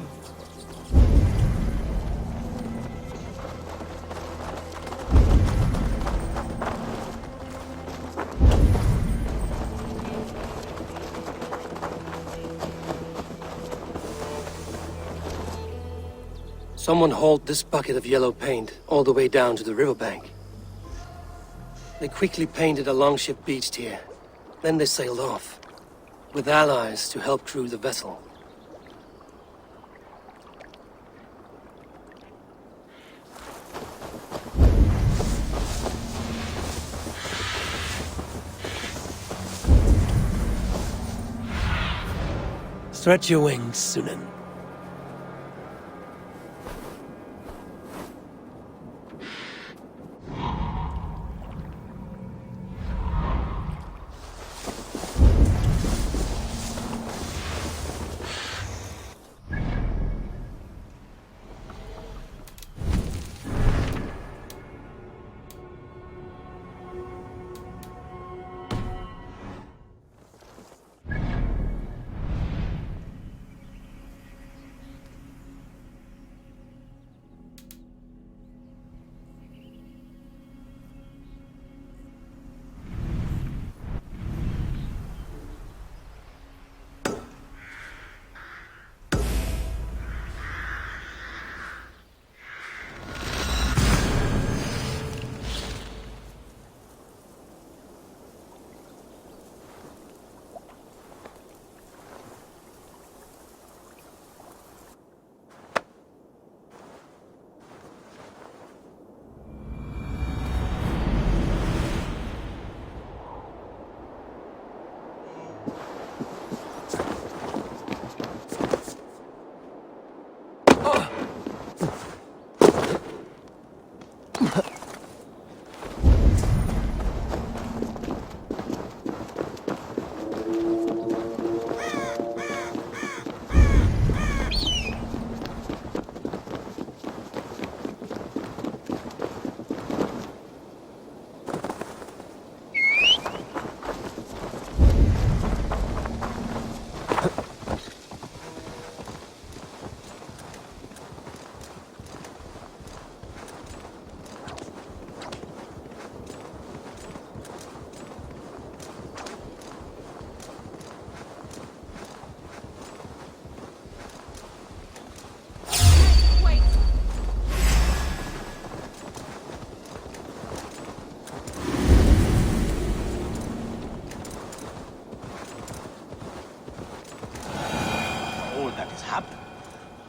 Someone hauled this bucket of yellow paint all the way down to the riverbank. They quickly painted a longship beached here. Then they sailed off, with allies to help crew the vessel. Stretch your wings, Sunan.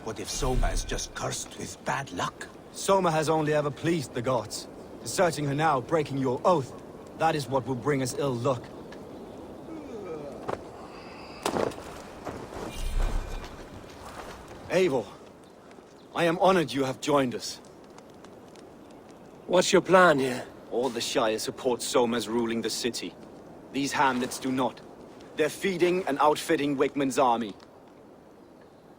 What if Soma is just cursed with bad luck? Soma has only ever pleased the gods. Deserting her now, breaking your oath, that is what will bring us ill luck. Eivor, I am honored you have joined us. What's your plan here? All the Shire support Soma's ruling the city. These hamlets do not. They're feeding and outfitting Wigmund's army.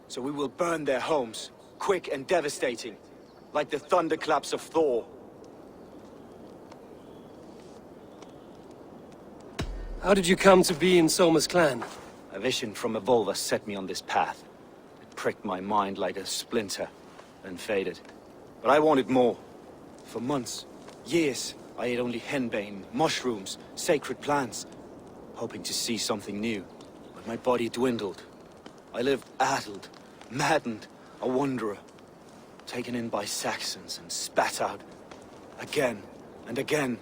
So we will burn their homes, quick and devastating, like the thunderclaps of Thor. How did you come to be in Soma's clan? A vision from Evolva set me on this path. It pricked my mind like a splinter, then faded. But I wanted more. For months, years, I ate only henbane, mushrooms, sacred plants, hoping to see something new. But my body dwindled. I lived addled, maddened, a wanderer, taken in by Saxons and spat out again and again,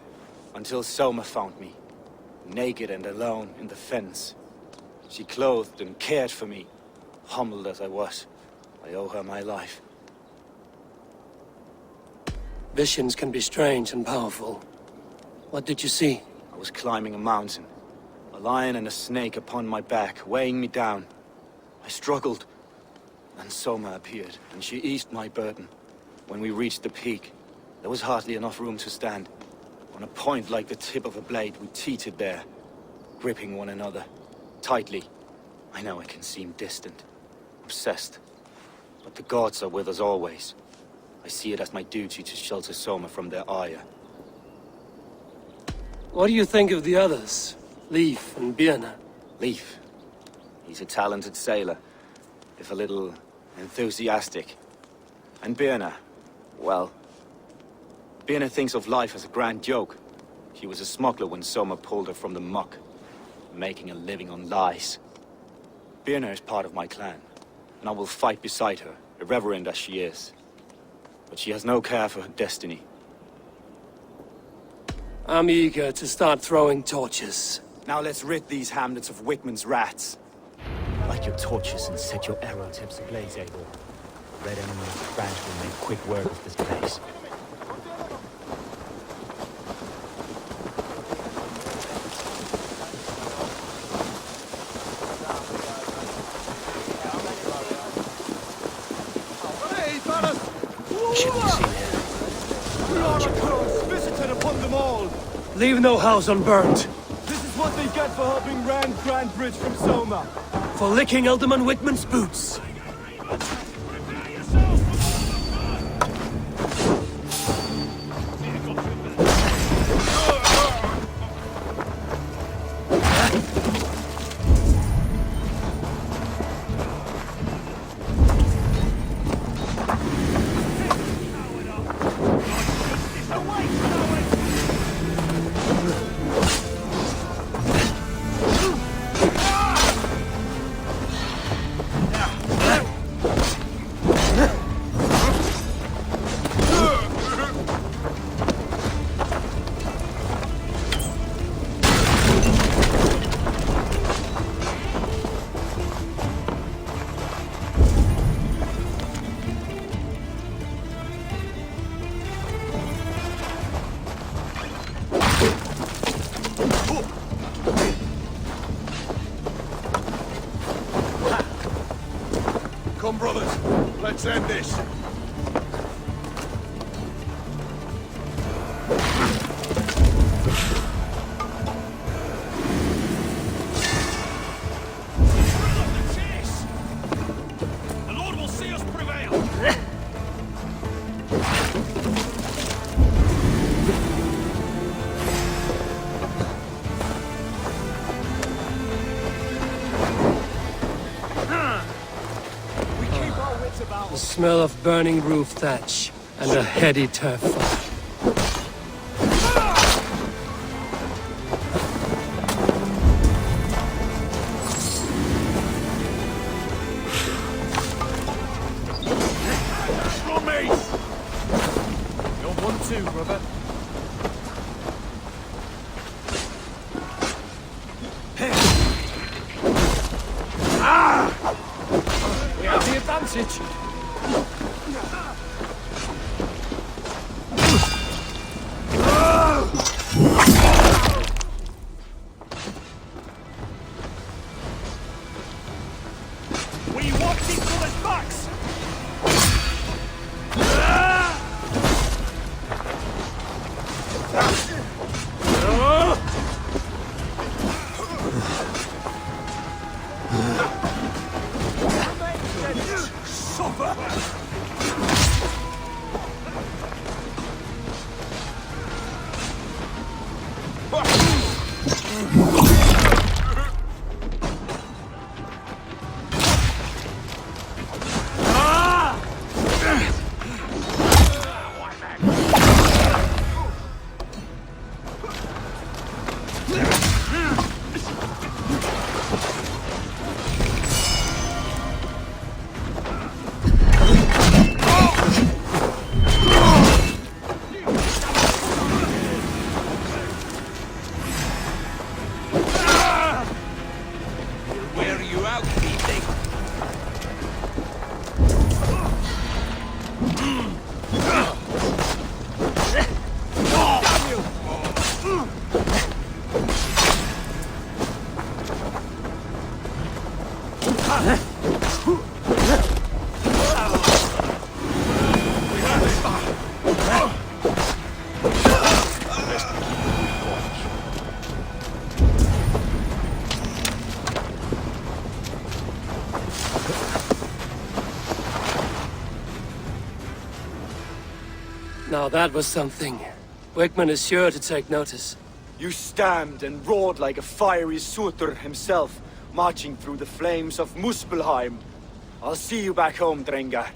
until Soma found me, naked and alone in the fens. She clothed and cared for me, humbled as I was. I owe her my life. Visions can be strange and powerful. What did you see? I was climbing a mountain, a lion and a snake upon my back, weighing me down. I struggled. Then Soma appeared, and she eased my burden. When we reached the peak, there was hardly enough room to stand. On a point like the tip of a blade, we teetered there, gripping one another, tightly. I know I can seem distant, obsessed, but the gods are with us always. I see it as my duty to shelter Soma from their ire. What do you think of the others? Leif and Birna? Leif. He's a talented sailor, if a little enthusiastic. And Birna, well, Birna thinks of life as a grand joke. She was a smuggler when Soma pulled her from the muck, making a living on lies. Birna is part of my clan, and I will fight beside her, irreverent as she is. But she has no care for her destiny. I'm eager to start throwing torches. Now let's rid these hamlets of Wigmund's rats. Light your torches and set your arrow tips ablaze, Eivor. Red enemies branch will make quick work of this place. Visited upon them all. Leave no house unburnt. This is what they get for helping Grand Bridge from Soma. For licking Alderman Wigmund's boots. Come, brothers. Let's end this. The Lord will see us prevail. The smell of burning roof thatch and a heady turf fire. From me! You're 1-2, brother. We have the advantage. We want these brothers' backs! Now that was something. Wickman is sure to take notice. You stamped and roared like a fiery Surtur himself, marching through the flames of Muspelheim. I'll see you back home, Drengar.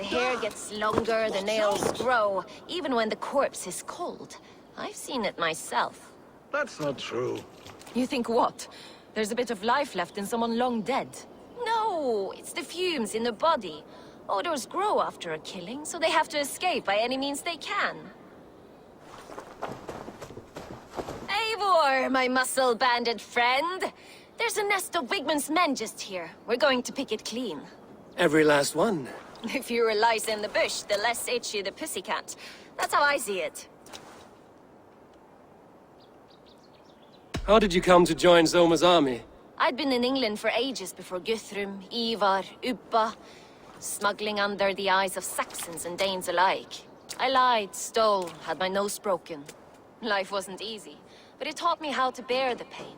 The hair gets longer, the nails grow, even when the corpse is cold. I've seen it myself. That's not true. You think what? There's a bit of life left in someone long dead? No, it's the fumes in the body. Odors grow after a killing, so they have to escape by any means they can. Eivor, my muscle-banded friend! There's a nest of Wigman's men just here. We're going to pick it clean. Every last one. The fewer lice in the bush, the less itchy the pussycat. That's how I see it. How did you come to join Zoma's army? I'd been in England for ages before Guthrum, Ivar, Ubba, smuggling under the eyes of Saxons and Danes alike. I lied, stole, had my nose broken. Life wasn't easy, but it taught me how to bear the pain.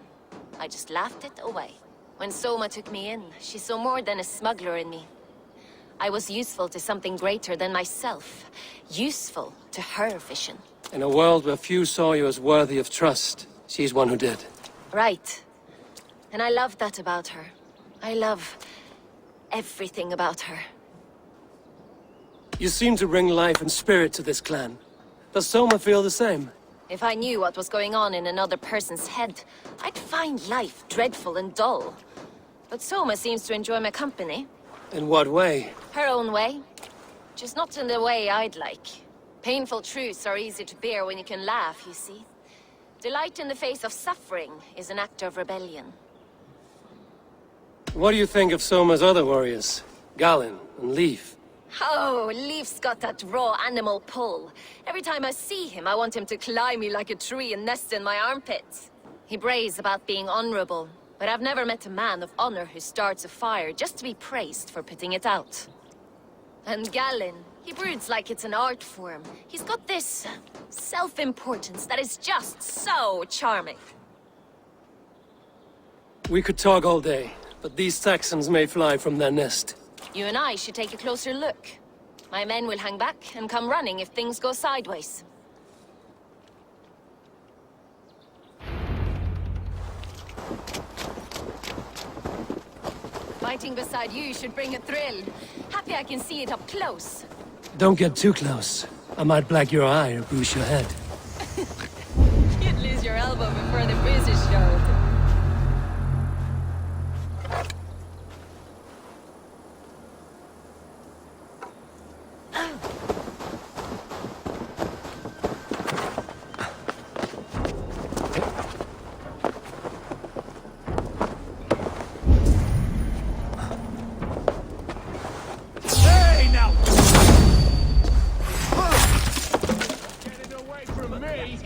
I just laughed it away. When Soma took me in, she saw more than a smuggler in me. I was useful to something greater than myself. Useful to her vision. In a world where few saw you as worthy of trust, she's one who did. Right. And I love that about her. I love everything about her. You seem to bring life and spirit to this clan. Does Soma feel the same? If I knew what was going on in another person's head, I'd find life dreadful and dull. But Soma seems to enjoy my company. In what way? Her own way. Just not in the way I'd like. Painful truths are easy to bear when you can laugh, you see. Delight in the face of suffering is an act of rebellion. What do you think of Soma's other warriors? Galinn and Leif? Oh, Leif's got that raw animal pull. Every time I see him, I want him to climb me like a tree and nest in my armpits. He brays about being honorable, But I've never met a man of honor who starts a fire just to be praised for putting it out. And Galen, he broods like it's an art form. He's got this self-importance that is just so charming. We could talk all day, but these Saxons may fly from their nest. You and I should take a closer look. My men will hang back and come running if things go sideways. Fighting beside you should bring a thrill. Happy I can see it up close. Don't get too close. I might black your eye or bruise your head. You'd lose your elbow before the bruises showed. Hey, now! Get it away from me!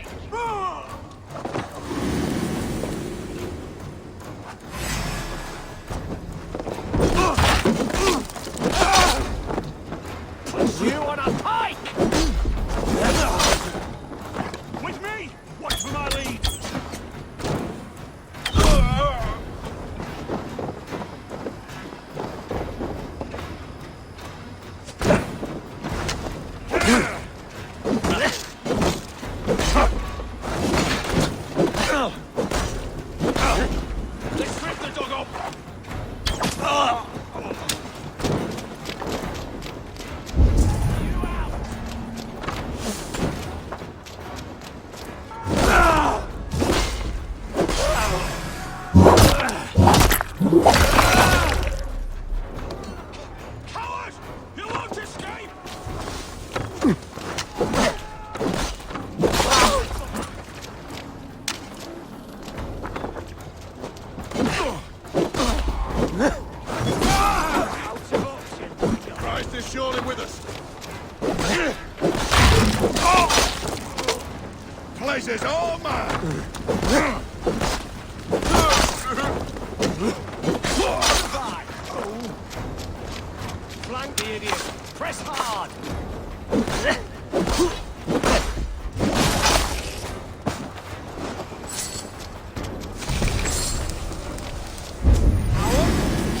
You on a pike! With me! Watch for my lead! Let's rip the dog up! Coward! You won't escape! Christ is surely with us. Place is all mine. Flank the idiot! Press hard!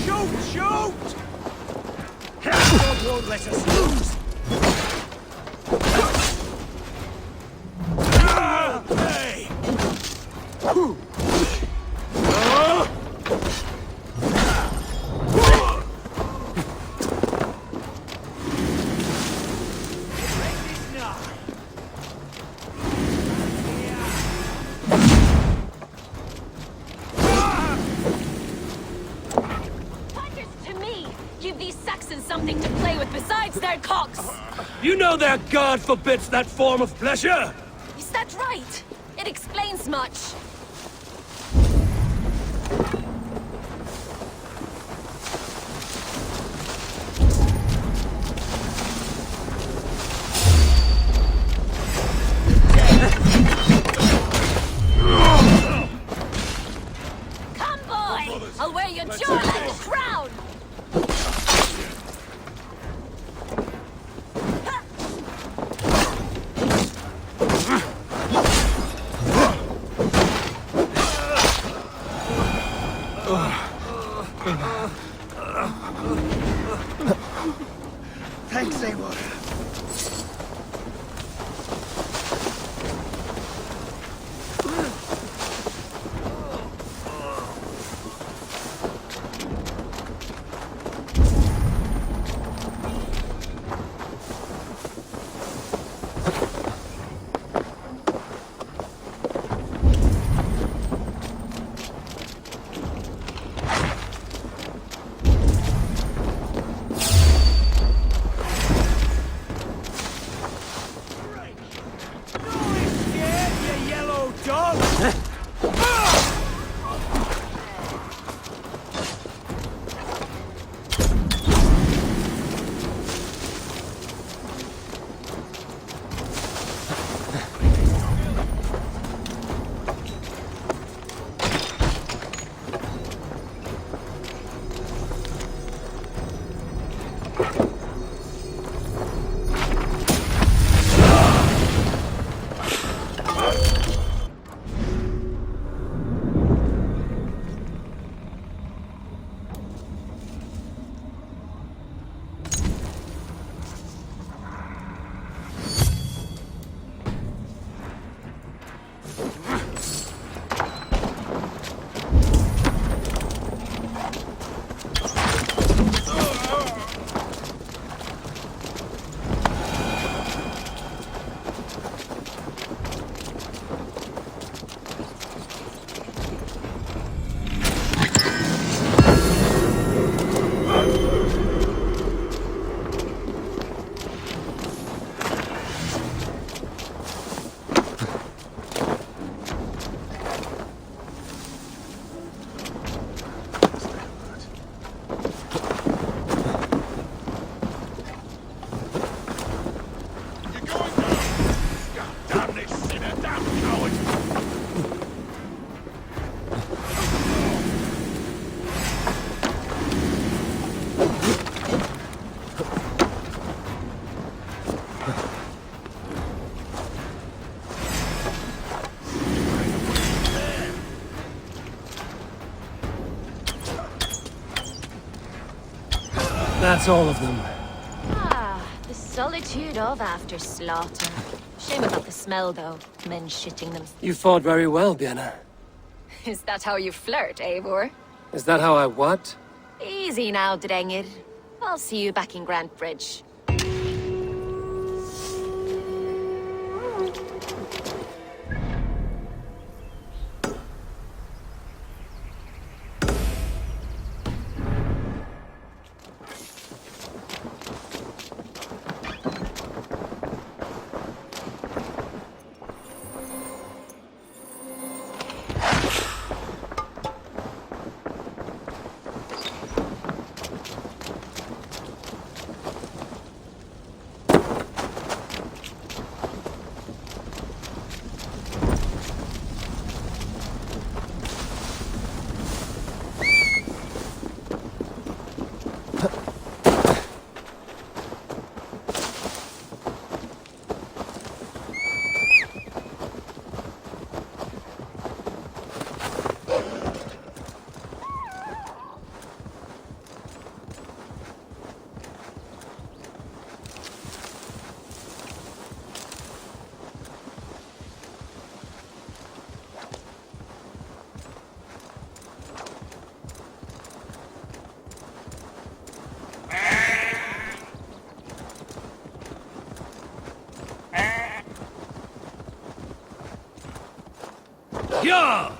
Shoot! Shoot! God won't let us lose. Hey! Fighters to me! Give these Saxons something to play with besides their cocks! You know that God forbids that form of pleasure! Is that right? It explains much. Come, boy! I'll wear your jaw like a crown! Thanks, Eivor. That's all of them. Ah, the solitude of after slaughter. Shame about the smell, though. Men shitting them. You fought very well, Bianna. Is that how you flirt, Eivor? Is that how I what? Easy now, Drengir. I'll see you back in Grant Bridge. Yeah!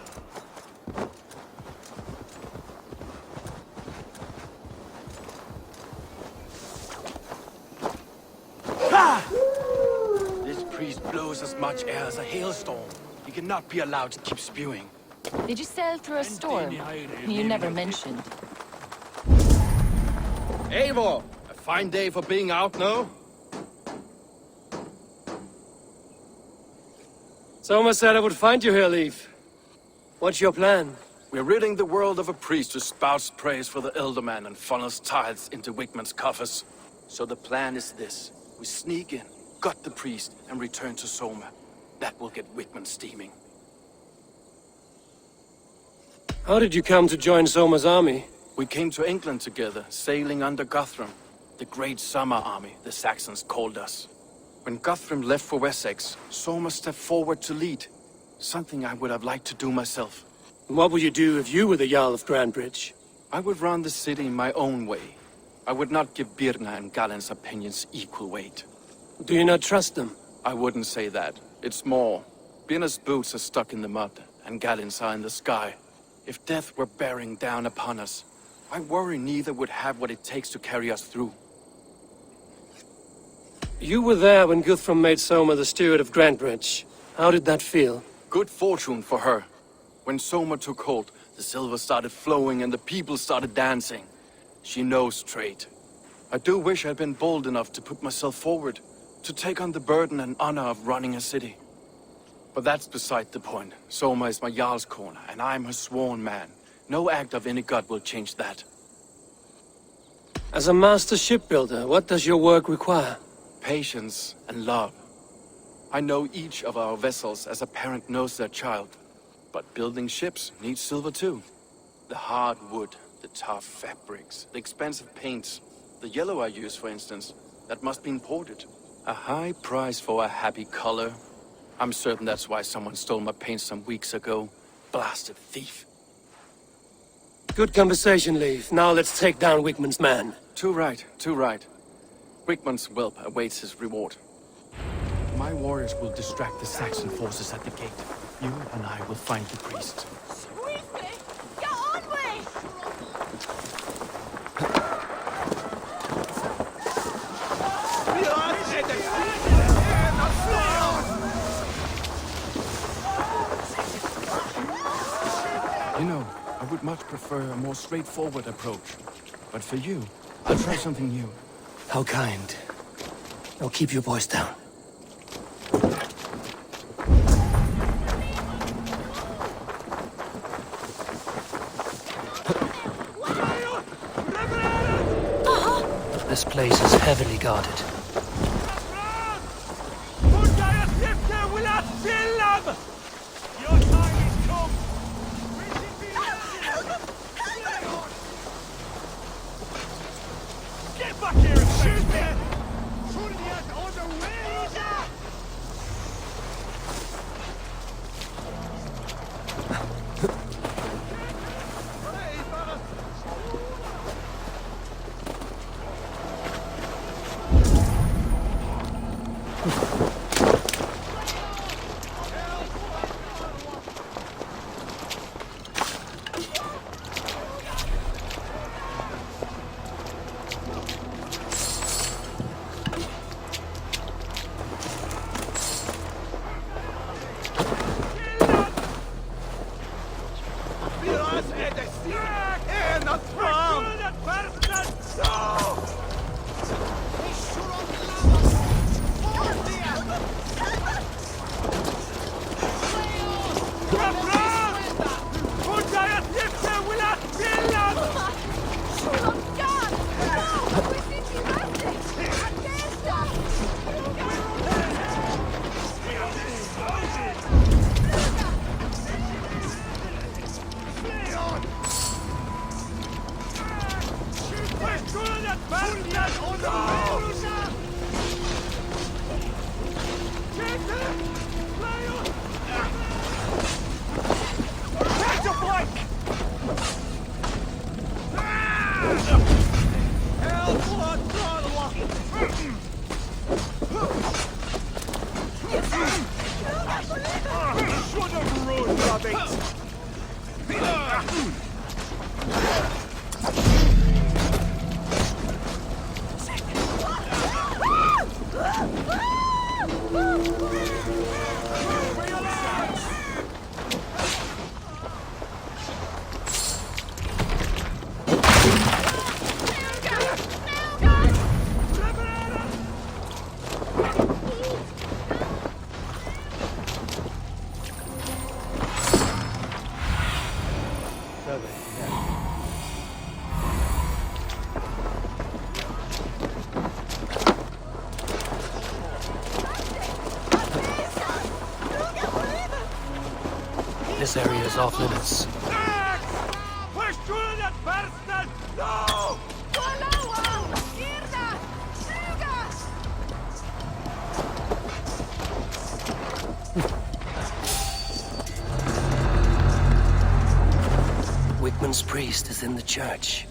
This priest blows as much air as a hailstorm. He cannot be allowed to keep spewing. Did you sail through a storm? You never mentioned. Eivor! A fine day for being out, no? Soma said I would find you here, Leif. What's your plan? We're ridding the world of a priest who spouts praise for the Elderman and funnels tithes into Wigmund's coffers. So the plan is this. We sneak in, gut the priest, and return to Soma. That will get Wigmund steaming. How did you come to join Soma's army? We came to England together, sailing under Guthrum. The Great Summer Army, the Saxons called us. When Guthrum left for Wessex, Soma stepped forward to lead. Something I would have liked to do myself. What would you do if you were the Jarl of Grantebridge? I would run the city my own way. I would not give Birna and Galen's opinions equal weight. Do you not trust them? I wouldn't say that. It's more. Birna's boots are stuck in the mud, and Galen's are in the sky. If death were bearing down upon us, I worry neither would have what it takes to carry us through. You were there when Guthrum made Soma the steward of Grantebridge. How did that feel? Good fortune for her. When Soma took hold, the silver started flowing and the people started dancing. She knows trade. I do wish I'd been bold enough to put myself forward, to take on the burden and honor of running a city. But that's beside the point. Soma is my Jarl's corner, and I'm her sworn man. No act of any god will change that. As a master shipbuilder, what does your work require? Patience and love. I know each of our vessels as a parent knows their child. But building ships needs silver too. The hard wood, the tough fabrics, the expensive paints. The yellow I use, for instance, that must be imported. A high price for a happy color. I'm certain that's why someone stole my paint some weeks ago. Blasted thief. Good conversation, Leif. Now let's take down Wigmund's man. Too right, too right. Wigmund's whelp awaits his reward. My warriors will distract the Saxon forces at the gate. You and I will find the priest. You know, I would much prefer a more straightforward approach. But for you, I'll try something new. How kind. Now keep your voice down. This place is heavily guarded. Get back here and shoot me! On the way! This area is off limits. Wigmund's priest is in the church.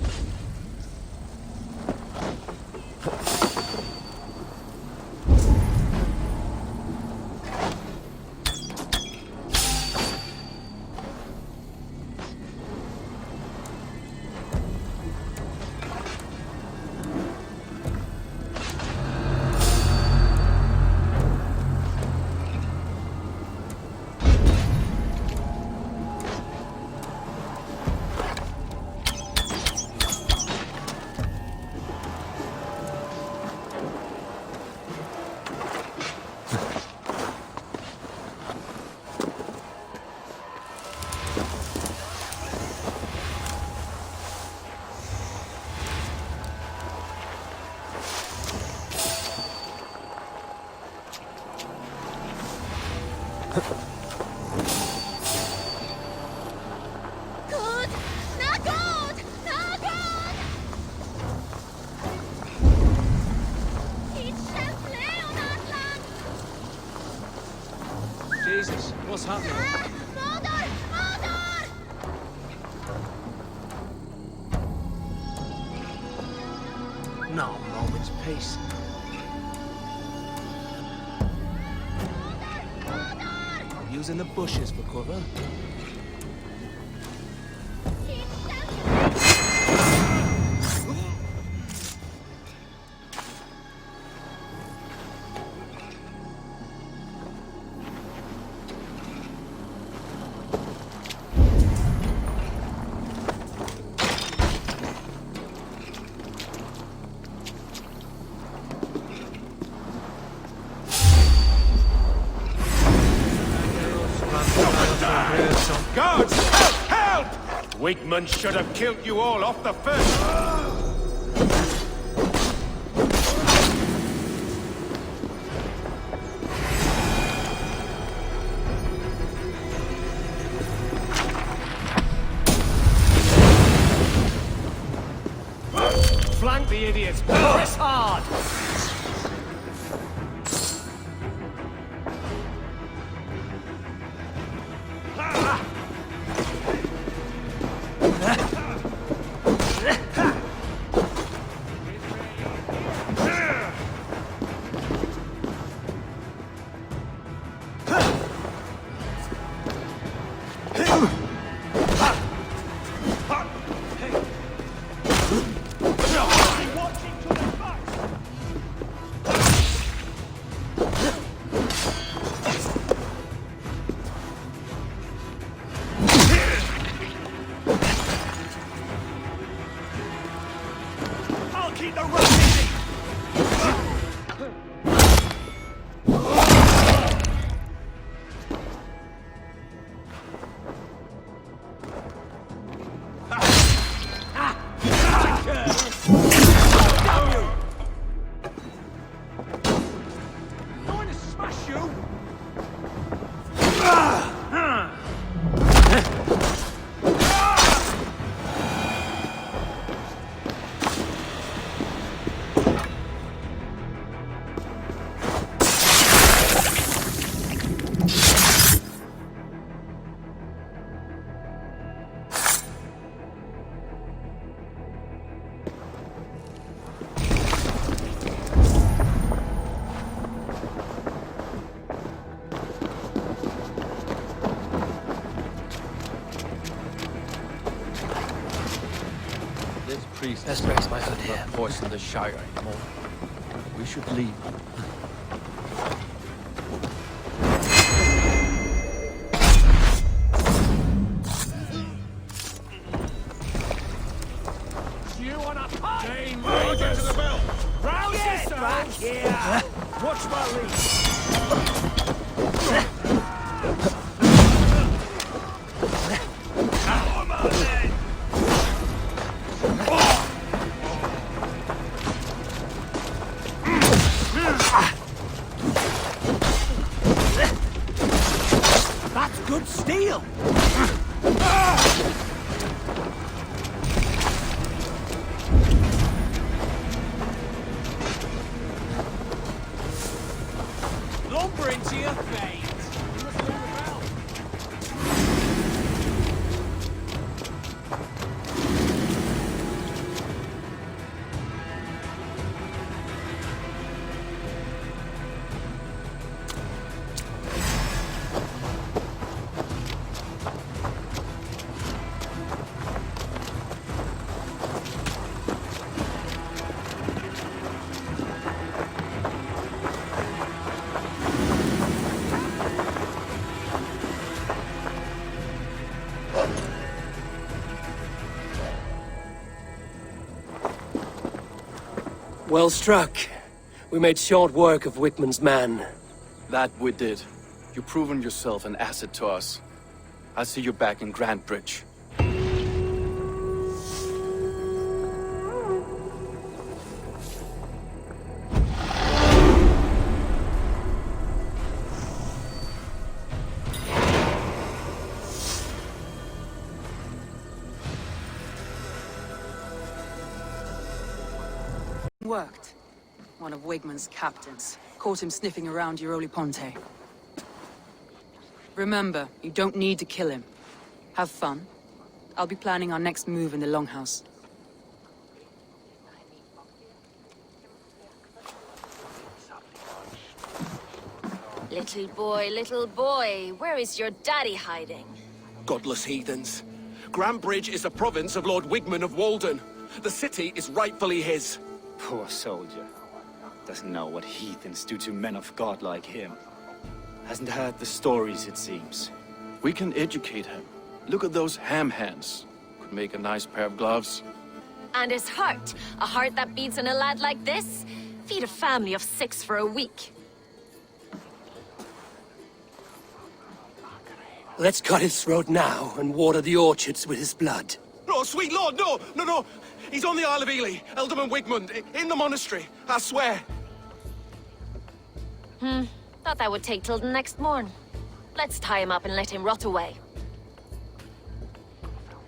Good! Not good! Not good! It shall play on that land! Jesus, what's happening? Mother! Mother! No moment's peace. Using the bushes for cover. Guards! Help! Help! Wigmund should have killed you all off the first. Flank the idiots! Press hard! I'll keep the run easy! Going to smash you! This priest Let's raise my hood here. poison the Shire anymore. We should leave. You wanna fight? Game Rangers to the bell! Round yourself! Back here! Watch my lead! That's good steel! Lumber into your veins! You must ring the bell! Well struck. We made short work of Wickman's man. That we did. You've proven yourself an asset to us. I'll see you back in Grantbridge. worked. One of Wigmund's captains caught him sniffing around Euroli Ponte. Remember, you don't need to kill him. Have fun. I'll be planning our next move in the Longhouse. Little boy, where is your daddy hiding? Godless heathens. Grantebridge is a province of Lord Wigmund of Walden. The city is rightfully his. Poor soldier. Doesn't know what heathens do to men of God like him. Hasn't heard the stories, it seems. We can educate him. Look at those ham hands. Could make a nice pair of gloves. And his heart, a heart that beats in a lad like this? Feed a family of 6 for a week. Let's cut his throat now and water the orchards with his blood. No, sweet lord, no, no, no. He's on the Isle of Ely, Ealdorman Wigmund, in the monastery, I swear. Thought that would take till the next morn. Let's tie him up and let him rot away.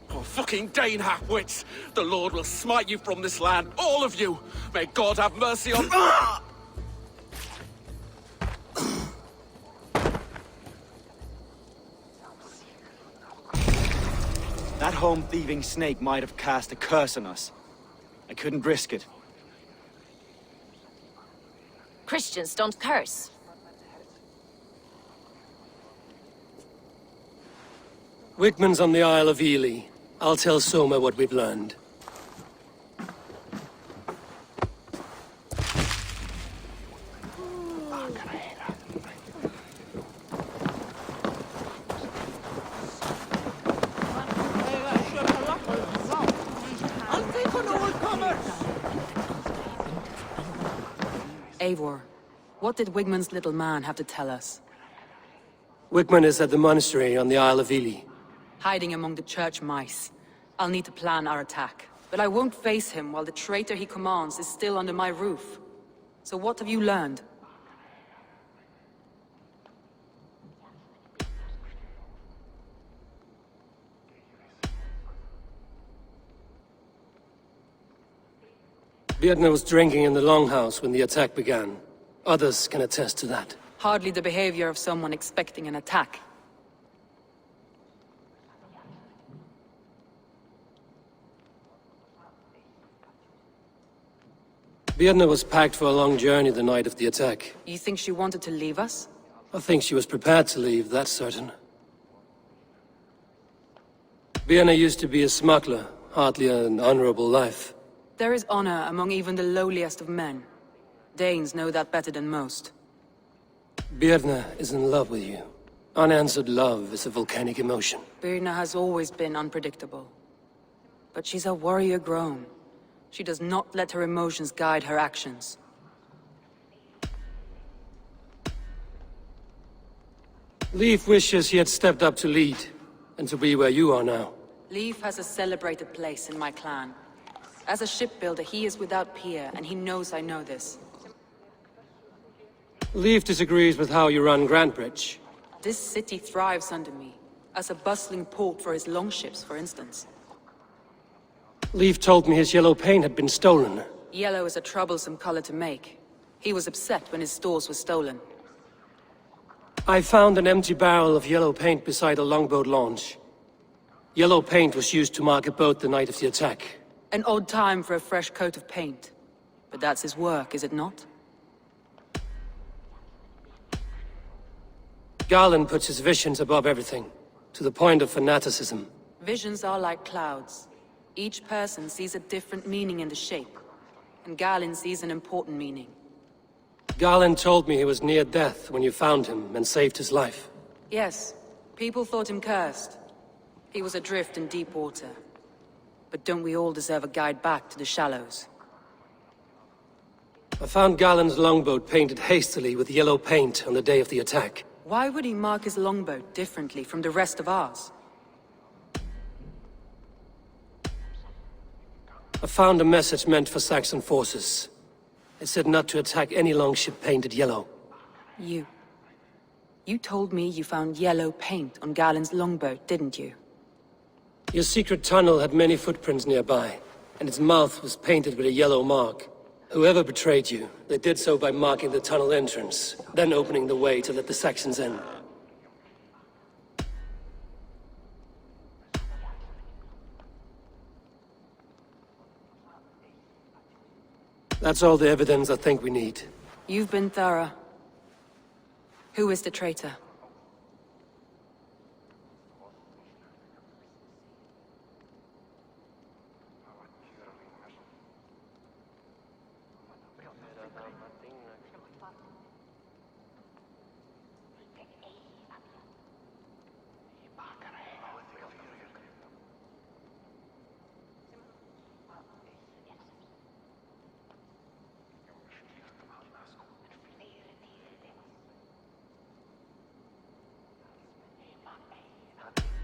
Oh, fucking Dane half-wits! The Lord will smite you from this land, all of you! May God have mercy on... That home-thieving snake might have cast a curse on us. I couldn't risk it. Christians don't curse. Wigmund's on the Isle of Ely. I'll tell Soma what we've learned. Eivor, what did Wigmund's little man have to tell us? Wigmund is at the monastery on the Isle of Ely. Hiding among the church mice. I'll need to plan our attack. But I won't face him while the traitor he commands is still under my roof. So what have you learned? Beardna was drinking in the Longhouse when the attack began. Others can attest to that. Hardly the behavior of someone expecting an attack. Beardna was packed for a long journey the night of the attack. You think she wanted to leave us? I think she was prepared to leave, that's certain. Beardna used to be a smuggler, hardly an honorable life. There is honor among even the lowliest of men. Danes know that better than most. Beardna is in love with you. Unanswered love is a volcanic emotion. Beardna has always been unpredictable. But she's a warrior grown. She does not let her emotions guide her actions. Leif wishes he had stepped up to lead, and to be where you are now. Leif has a celebrated place in my clan. As a shipbuilder, he is without peer, and he knows I know this. Leif disagrees with how you run Grantebridge. This city thrives under me, as a bustling port for his longships, for instance. Leif told me his yellow paint had been stolen. Yellow is a troublesome color to make. He was upset when his stores were stolen. I found an empty barrel of yellow paint beside a longboat launch. Yellow paint was used to mark a boat the night of the attack. An odd time for a fresh coat of paint. But that's his work, is it not? Garland puts his visions above everything, to the point of fanaticism. Visions are like clouds. Each person sees a different meaning in the shape, and Garland sees an important meaning. Garland told me he was near death when you found him and saved his life. Yes, people thought him cursed. He was adrift in deep water. But don't we all deserve a guide back to the shallows? I found Garland's longboat painted hastily with yellow paint on the day of the attack. Why would he mark his longboat differently from the rest of ours? I found a message meant for Saxon forces. It said not to attack any longship painted yellow. You told me you found yellow paint on Garland's longboat, didn't you? Your secret tunnel had many footprints nearby, and its mouth was painted with a yellow mark. Whoever betrayed you, they did so by marking the tunnel entrance, then opening the way to let the Saxons in. That's all the evidence I think we need. You've been thorough. Who is the traitor?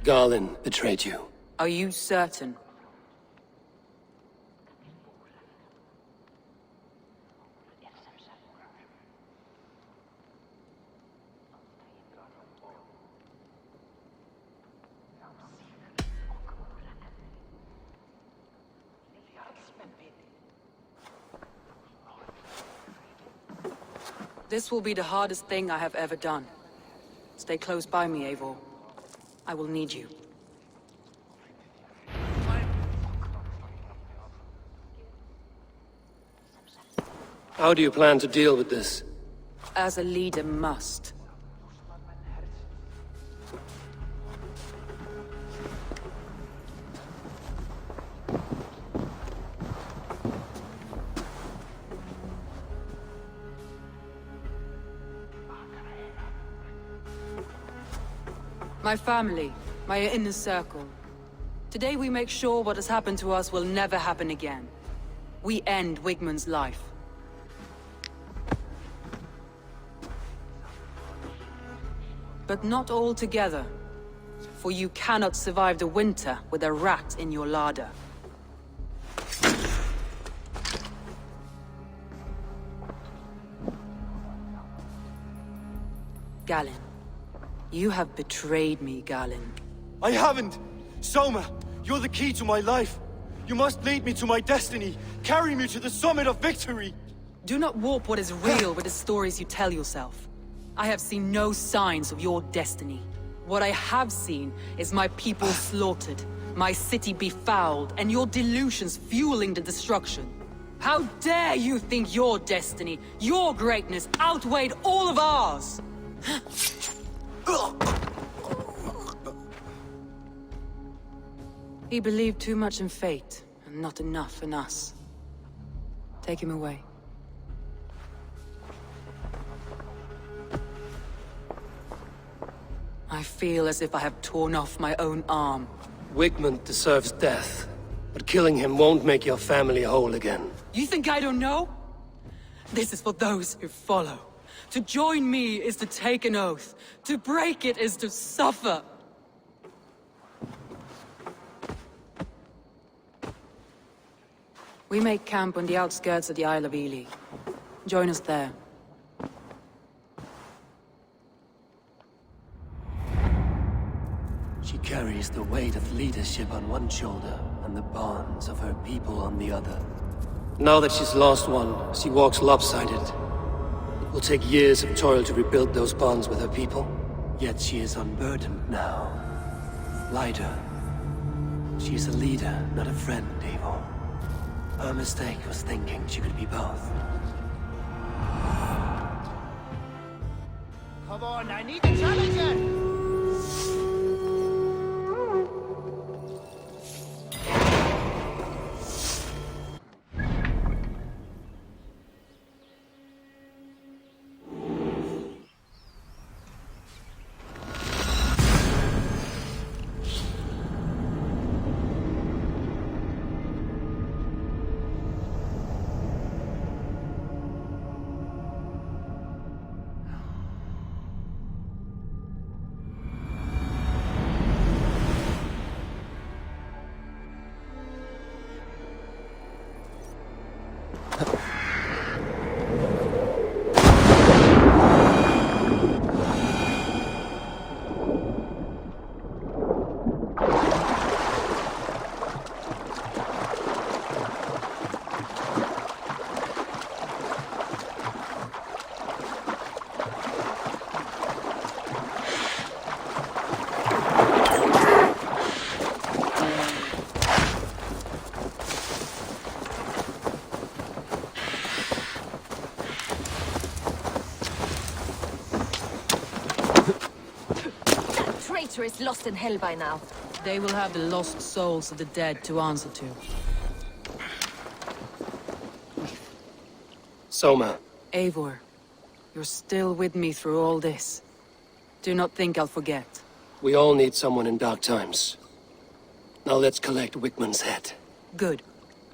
Garlin betrayed you. Are you certain? This will be the hardest thing I have ever done. Stay close by me, Eivor. I will need you. How do you plan to deal with this? As a leader must. My family, my inner circle. Today we make sure what has happened to us will never happen again. We end Wigmund's life. But not all together. For you cannot survive the winter with a rat in your larder. Galinn. You have betrayed me, Galinn. I haven't! Soma, you're the key to my life. You must lead me to my destiny. Carry me to the summit of victory. Do not warp what is real with the stories you tell yourself. I have seen no signs of your destiny. What I have seen is my people slaughtered, my city befouled, and your delusions fueling the destruction. How dare you think your destiny, your greatness, outweighed all of ours? He believed too much in fate, and not enough in us. Take him away. I feel as if I have torn off my own arm. Wigmund deserves death, but killing him won't make your family whole again. You think I don't know? This is for those who follow. To join me is to take an oath. To break it is to suffer. We make camp on the outskirts of the Isle of Ely. Join us there. She carries the weight of leadership on one shoulder and the bonds of her people on the other. Now that she's lost one, she walks lopsided. It will take years of toil to rebuild those bonds with her people. Yet she is unburdened now. Lighter. She is a leader, not a friend, Eivor. Her mistake was thinking she could be both. Come on, I need a challenger! traitor is lost in hell by now. They will have the lost souls of the dead to answer to. Soma. Eivor, you're still with me through all this. Do not think I'll forget. We all need someone in dark times. Now let's collect Wigmund's head. Good.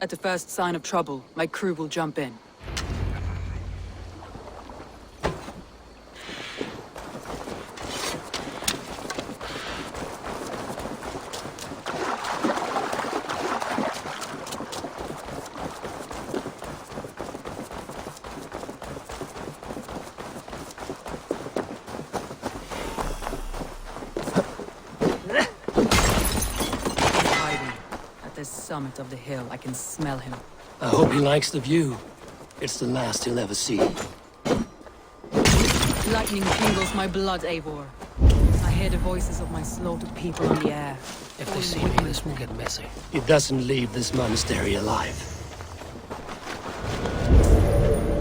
At the first sign of trouble, my crew will jump in. Summit of the hill. I can smell him. I hope he likes the view. It's the last he'll ever see. Lightning tingles my blood, Eivor. I hear the voices of my slaughtered people in the air. If they see me, this will get messy. He doesn't leave this monastery alive.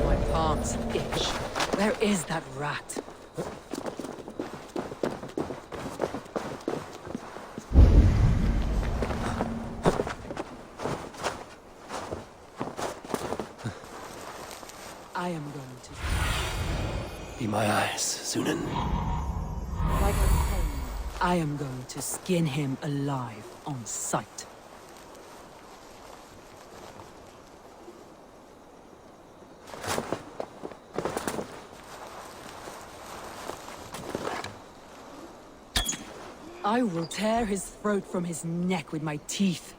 My palms itch. Where is that rat? I am going to... Be my eyes, Sunan. Like a pain, I am going to skin him alive on sight. I will tear his throat from his neck with my teeth.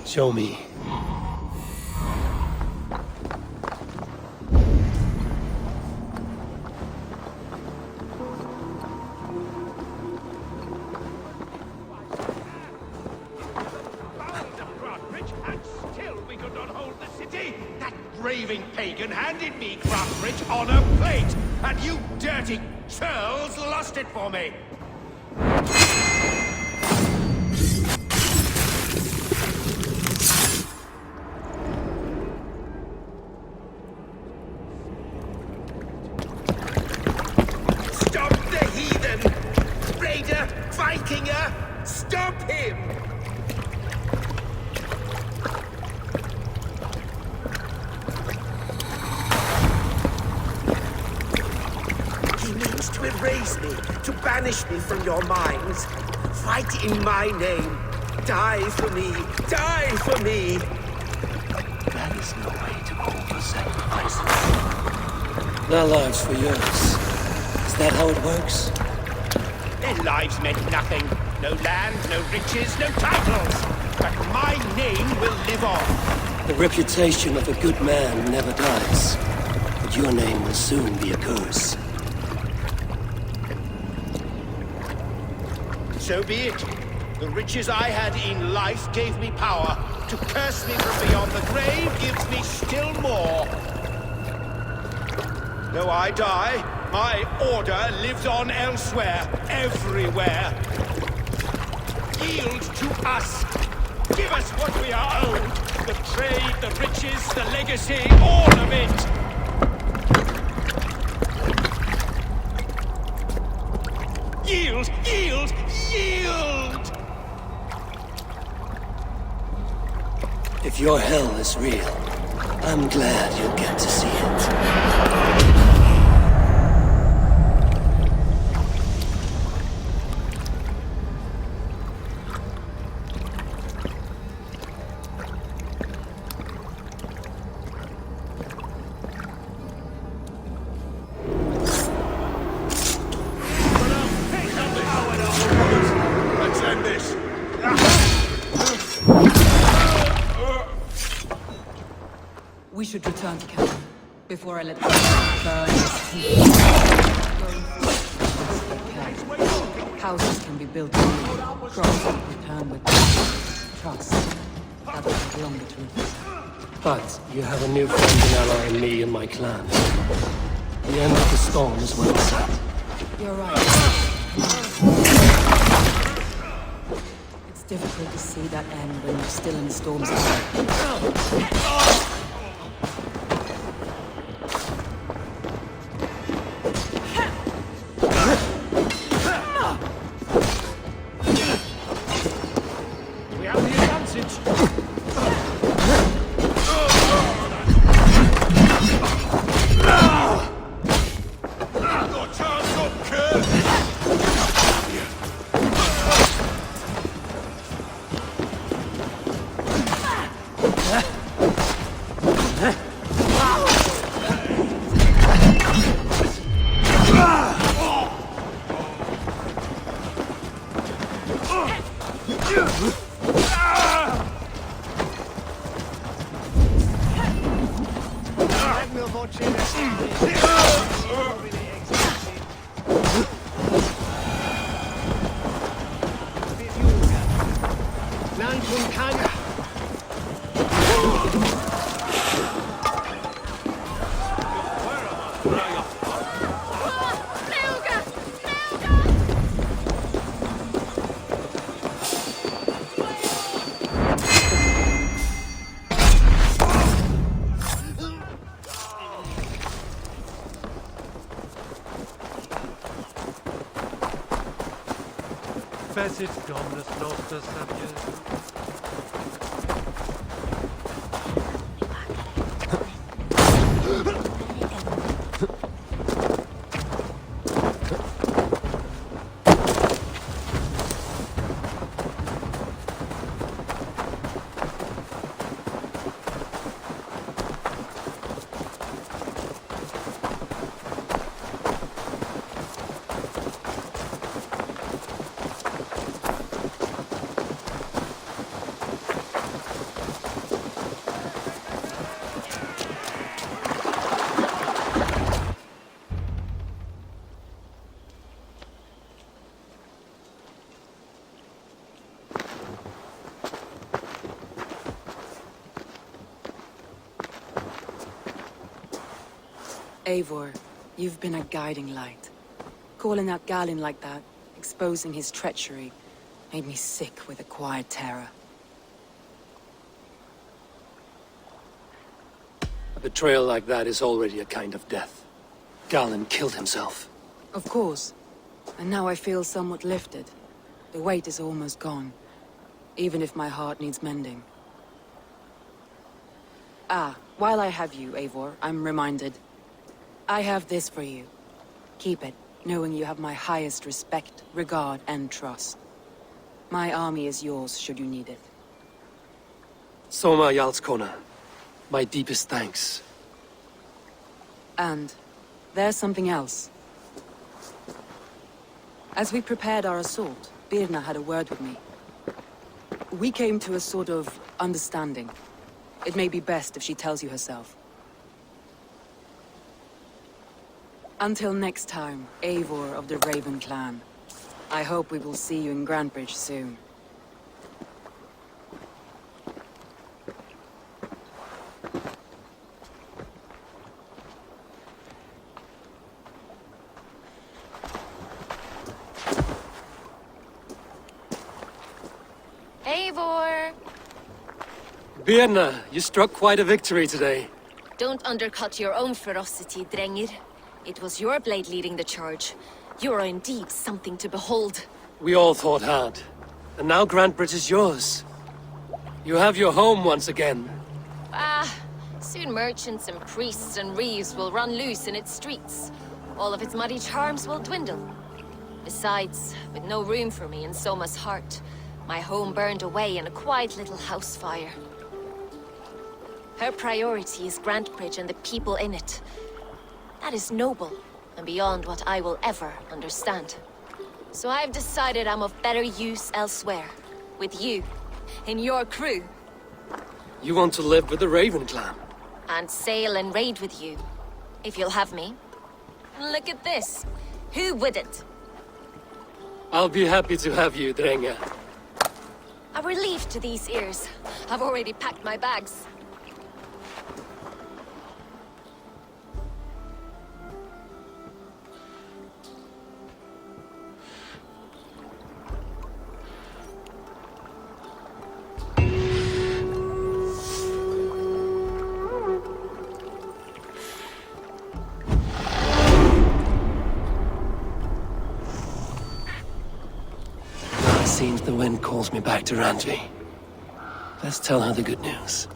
Show me. That raving pagan handed me Grantebridge on a plate, and you dirty churls lost it for me! Stop the heathen! Raider! Vikinger! Stop him! To erase me, to banish me from your minds. Fight in my name. Die for me. Die for me. That is no way to call for sacrifices. Their lives for yours. Is that how it works? Their lives meant nothing. No land, no riches, no titles. But my name will live on. The reputation of a good man never dies. But your name will soon be a curse. So be it. The riches I had in life gave me power. To curse me from beyond the grave gives me still more. Though I die, my order lives on elsewhere, everywhere. Yield to us. Give us what we are owed. The trade, the riches, the legacy, all of it. Yield! Yield! Yield! If your hell is real, I'm glad you'll get to see it. We should return to camp. Before I let the burn his heat. Houses can be built anew. Crops return with trust. That will take longer to rebuild. But you have a new friend and ally in me and my clan. The end of the storm is well set. You're right. It's difficult to see that end when you're still in the storm's eye. We have the advantage. Got chance up, kid. Fecit Dominus Noster Sapiens. Eivor, you've been a guiding light. Calling out Galinn like that, exposing his treachery, made me sick with a quiet terror. A betrayal like that is already a kind of death. Galinn killed himself. Of course. And now I feel somewhat lifted. The weight is almost gone, even if my heart needs mending. Ah, while I have you, Eivor, I'm reminded. I have this for you. Keep it, knowing you have my highest respect, regard, and trust. My army is yours, should you need it. Soma Jarlskona, my deepest thanks. And there's something else. As we prepared our assault, Birna had a word with me. We came to a sort of understanding. It may be best if she tells you herself. Until next time, Eivor of the Raven Clan. I hope we will see you in Grantebridge soon. Eivor! Birna, you struck quite a victory today. Don't undercut your own ferocity, Drengir. It was your blade leading the charge. You are indeed something to behold. We all fought hard. And now Grantebridge is yours. You have your home once again. Ah, soon merchants and priests and reeves will run loose in its streets. All of its muddy charms will dwindle. Besides, with no room for me in Soma's heart, my home burned away in a quiet little house fire. Her priority is Grantebridge and the people in it. That is noble, and beyond what I will ever understand. So I've decided I'm of better use elsewhere. With you, in your crew. You want to live with the Raven Clan? And sail and raid with you. if you'll have me. Look at this. Who wouldn't? I'll be happy to have you, Drenga. A relief to these ears. I've already packed my bags. Seems the wind calls me back to Randvi. Let's tell her the good news.